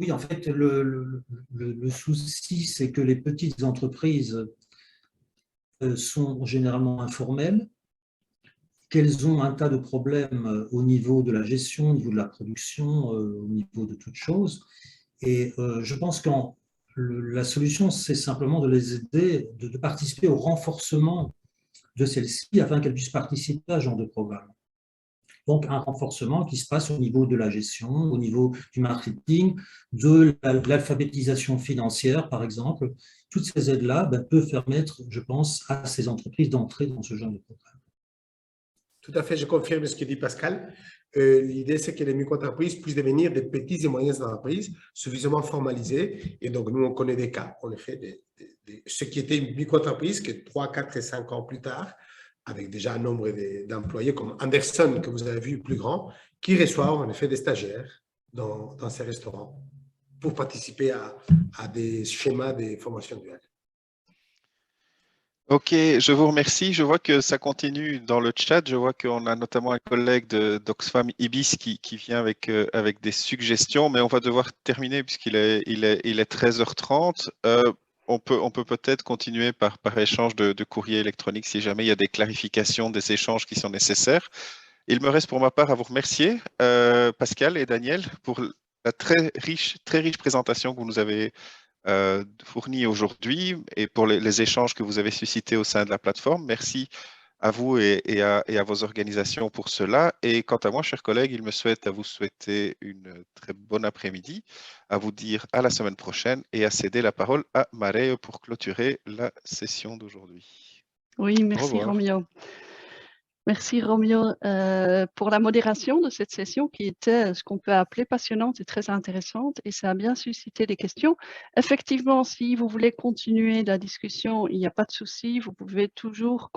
Oui, en fait, le souci, c'est que les petites entreprises sont généralement informelles, qu'elles ont un tas de problèmes au niveau de la gestion, au niveau de la production, au niveau de toutes choses. Et je pense que la solution, c'est simplement de les aider, de participer au renforcement de celles-ci afin qu'elles puissent participer à ce genre de programme. Donc, un renforcement qui se passe au niveau de la gestion, au niveau du marketing, de l'alphabétisation financière, par exemple. Toutes ces aides-là peuvent permettre, je pense, à ces entreprises d'entrer dans ce genre de programme. Tout à fait, je confirme ce que dit Pascal. L'idée, c'est que les micro-entreprises puissent devenir des petites et moyennes entreprises suffisamment formalisées. Et donc, nous, on connaît des cas, en effet, ce qui était une micro-entreprise que 3, 4 et 5 ans plus tard, avec déjà un nombre d'employés comme Anderson, que vous avez vu plus grand, qui reçoivent en effet des stagiaires dans ces restaurants pour participer à des schémas de formation duale. Ok, je vous remercie. Je vois que ça continue dans le chat. Je vois qu'on a notamment un collègue d'Oxfam Ibis qui vient avec des suggestions, mais on va devoir terminer puisqu'il est 13h30. On peut peut-être continuer par échange de courrier électronique si jamais il y a des clarifications, des échanges qui sont nécessaires. Il me reste pour ma part à vous remercier, Pascal et Daniel, pour la très riche présentation que vous nous avez fourni aujourd'hui et pour les échanges que vous avez suscités au sein de la plateforme. Merci à vous et à vos organisations pour cela. Et quant à moi, chers collègues, il me souhaite à vous souhaiter une très bonne après-midi, à vous dire à la semaine prochaine et à céder la parole à Marie pour clôturer la session d'aujourd'hui. Oui, merci Roméo. Merci Roméo pour la modération de cette session qui était ce qu'on peut appeler passionnante et très intéressante et ça a bien suscité des questions. Effectivement, si vous voulez continuer la discussion, il n'y a pas de souci, vous pouvez toujours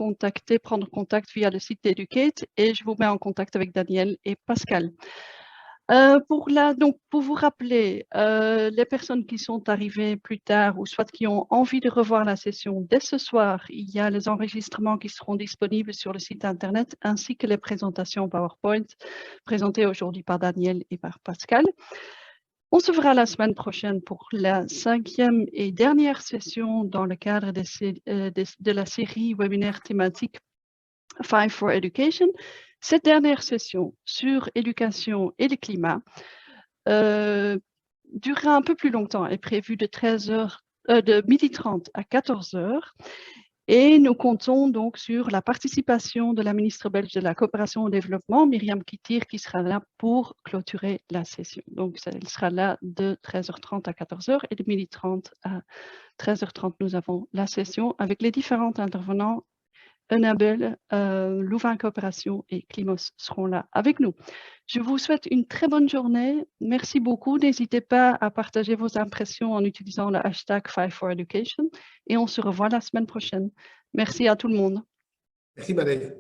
prendre contact via le site d'Educate et je vous mets en contact avec Daniel et Pascal. Pour vous rappeler, les personnes qui sont arrivées plus tard ou soit qui ont envie de revoir la session dès ce soir, il y a les enregistrements qui seront disponibles sur le site internet ainsi que les présentations PowerPoint présentées aujourd'hui par Daniel et par Pascal. On se verra la semaine prochaine pour la 5e et dernière session dans le cadre de la série webinaire thématique 5 for Education. Cette dernière session sur éducation et le climat durera un peu plus longtemps, est prévue de 12h30 à 14h. Et nous comptons donc sur la participation de la ministre belge de la coopération au développement, Myriam Kittir, qui sera là pour clôturer la session. Donc, elle sera là de 13h30 à 14h et de 12h30 à 13h30, nous avons la session avec les différents intervenants. Enabel, Louvain Coopération et Climos seront là avec nous. Je vous souhaite une très bonne journée. Merci beaucoup. N'hésitez pas à partager vos impressions en utilisant le hashtag 5for Education et on se revoit la semaine prochaine. Merci à tout le monde. Merci, Madeleine.